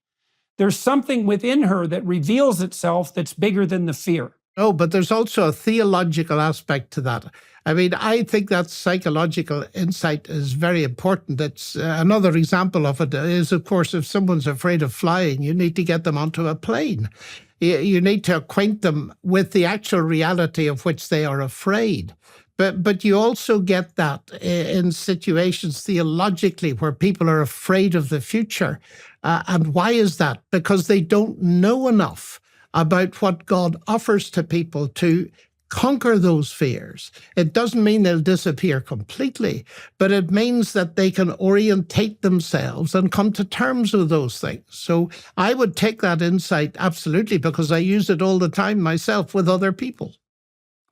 there's something within her that reveals itself that's bigger than the fear. Oh, but there's also a theological aspect to that. I mean, I think that psychological insight is very important. It's another example of it is, of course, if someone's afraid of flying, you need to get them onto a plane. You need to acquaint them with the actual reality of which they are afraid. But you also get that in situations theologically where people are afraid of the future. And why is that? Because they don't know enough about what God offers to people to conquer those fears. It doesn't mean they'll disappear completely, but it means that they can orientate themselves and come to terms with those things. So I would take that insight absolutely, because I use it all the time myself with other people.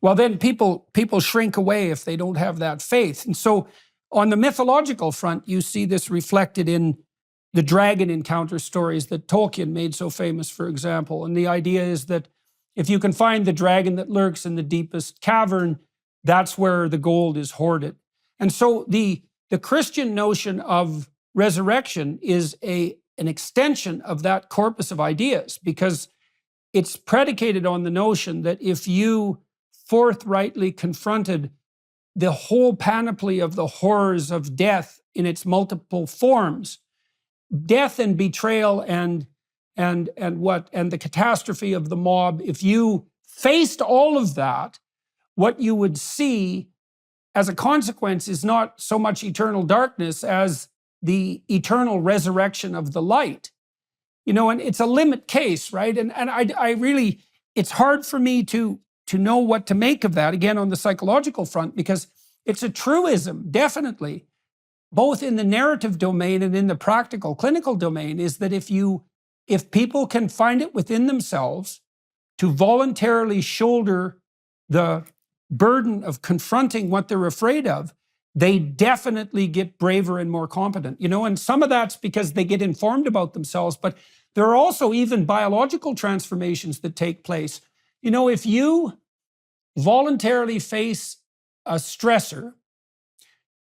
Well, then people shrink away if they don't have that faith. And so on the mythological front, you see this reflected in the dragon encounter stories that Tolkien made so famous, for example. And the idea is that if you can find the dragon that lurks in the deepest cavern, that's where the gold is hoarded. And so the Christian notion of resurrection is an extension of that corpus of ideas, because it's predicated on the notion that if you forthrightly confronted the whole panoply of the horrors of death in its multiple forms, death and betrayal and the catastrophe of the mob, if you faced all of that, what you would see as a consequence is not so much eternal darkness as the eternal resurrection of the light. You know, and it's a limit case, right? And I really, it's hard for me to know what to make of that, again, on the psychological front, because it's a truism, definitely, both in the narrative domain and in the practical clinical domain, is that if people can find it within themselves to voluntarily shoulder the burden of confronting what they're afraid of, they definitely get braver and more competent. You know, and some of that's because they get informed about themselves, but there are also even biological transformations that take place. You know, if you voluntarily face a stressor,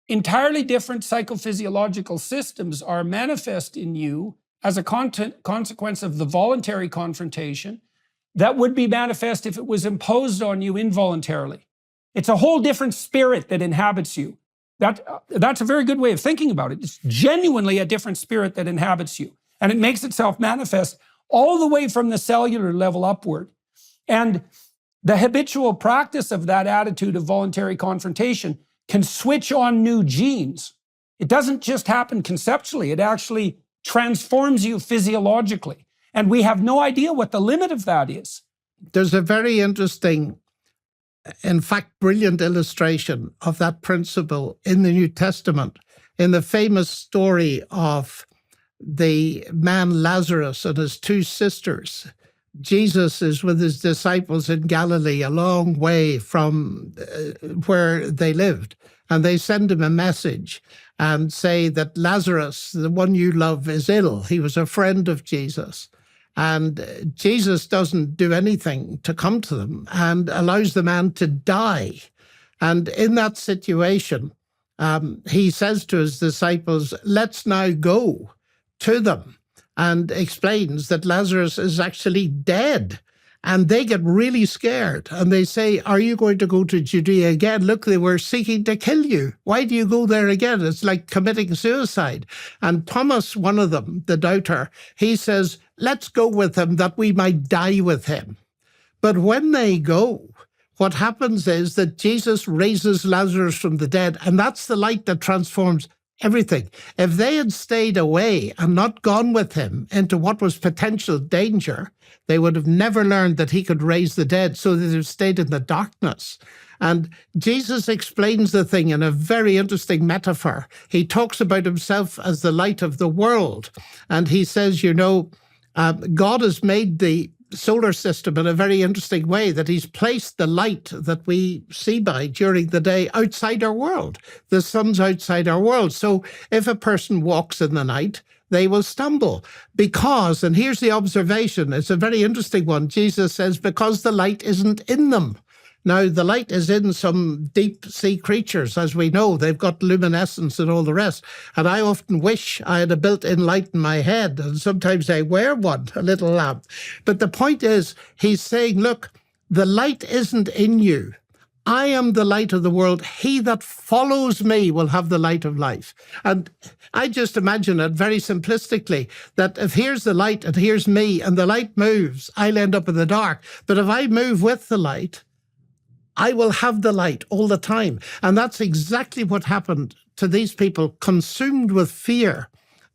entirely different psychophysiological systems are manifest in you as a consequence of the voluntary confrontation that would be manifest if it was imposed on you involuntarily. It's a whole different spirit that inhabits you. That's a very good way of thinking about it. It's genuinely a different spirit that inhabits you. And it makes itself manifest all the way from the cellular level upward. And the habitual practice of that attitude of voluntary confrontation can switch on new genes. It doesn't just happen conceptually, it actually transforms you physiologically. And we have no idea what the limit of that is. There's a very interesting, in fact, brilliant illustration of that principle in the New Testament, in the famous story of the man Lazarus and his two sisters. Jesus is with his disciples in Galilee, a long way from where they lived. And they send him a message and say that Lazarus, the one you love, is ill. He was a friend of Jesus. And Jesus doesn't do anything to come to them and allows the man to die. And in that situation, he says to his disciples, let's now go to them, and explains that Lazarus is actually dead. And they get really scared. And they say, are you going to go to Judea again? Look, they were seeking to kill you. Why do you go there again? It's like committing suicide. And Thomas, one of them, the doubter, he says, let's go with him that we might die with him. But when they go, what happens is that Jesus raises Lazarus from the dead. And that's the light that transforms everything. If they had stayed away and not gone with him into what was potential danger, they would have never learned that he could raise the dead, so they would have stayed in the darkness. And Jesus explains the thing in a very interesting metaphor. He talks about himself as the light of the world. And he says, God has made the solar system in a very interesting way, that he's placed the light that we see by during the day outside our world. The sun's outside our world. So if a person walks in the night, they will stumble because, and here's the observation, it's a very interesting one. Jesus says, because the light isn't in them. Now, the light is in some deep sea creatures, as we know. They've got luminescence and all the rest. And I often wish I had a built-in light in my head, and sometimes I wear one, a little lamp. But the point is, he's saying, look, the light isn't in you. I am the light of the world. He that follows me will have the light of life. And I just imagine it very simplistically, that if here's the light and here's me, and the light moves, I'll end up in the dark. But if I move with the light, I will have the light all the time. And that's exactly what happened to these people, consumed with fear.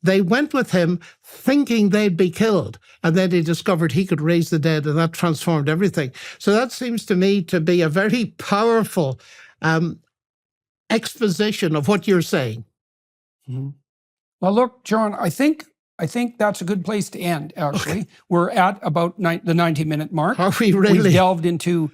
They went with him thinking they'd be killed, and then they discovered he could raise the dead, and that transformed everything. So that seems to me to be a very powerful exposition of what you're saying. Mm-hmm. Well, look, John, I think that's a good place to end, actually. Okay. We're at about the 90-minute mark. Are we really? We've delved into...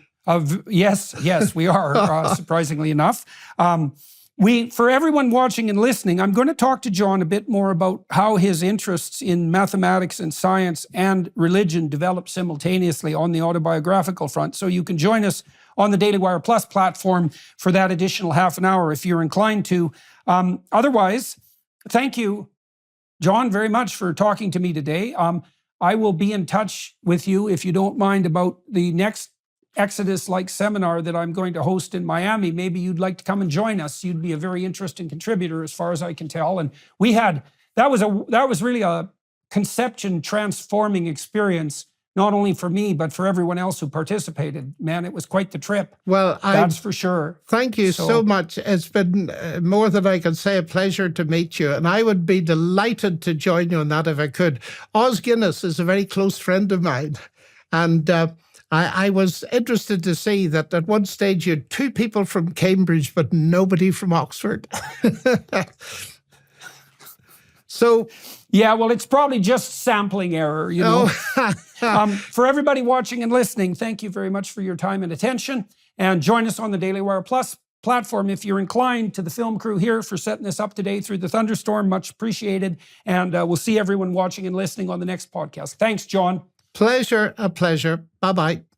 yes, we are, surprisingly enough. For everyone watching and listening, I'm going to talk to John a bit more about how his interests in mathematics and science and religion develop simultaneously on the autobiographical front. So you can join us on the Daily Wire Plus platform for that additional half an hour if you're inclined to. Otherwise, thank you, John, very much for talking to me today. I will be in touch with you, if you don't mind, about the next Exodus-like seminar that I'm going to host in Miami. Maybe you'd like to come and join us. You'd be a very interesting contributor, as far as I can tell. And that was really a conception transforming experience, not only for me, but for everyone else who participated. Man, it was quite the trip. Well, that's for sure. Thank you so much. It's been more than I can say, a pleasure to meet you. And I would be delighted to join you on that if I could. Os Guinness is a very close friend of mine. And I was interested to see that at one stage you had 2 people from Cambridge, but nobody from Oxford. So, yeah, well, it's probably just sampling error, you know. For everybody watching and listening, thank you very much for your time and attention. And join us on the Daily Wire Plus platform if you're inclined. To the film crew here for setting this up today through the thunderstorm, much appreciated. And we'll see everyone watching and listening on the next podcast. Thanks, John. Pleasure, a pleasure. Bye-bye.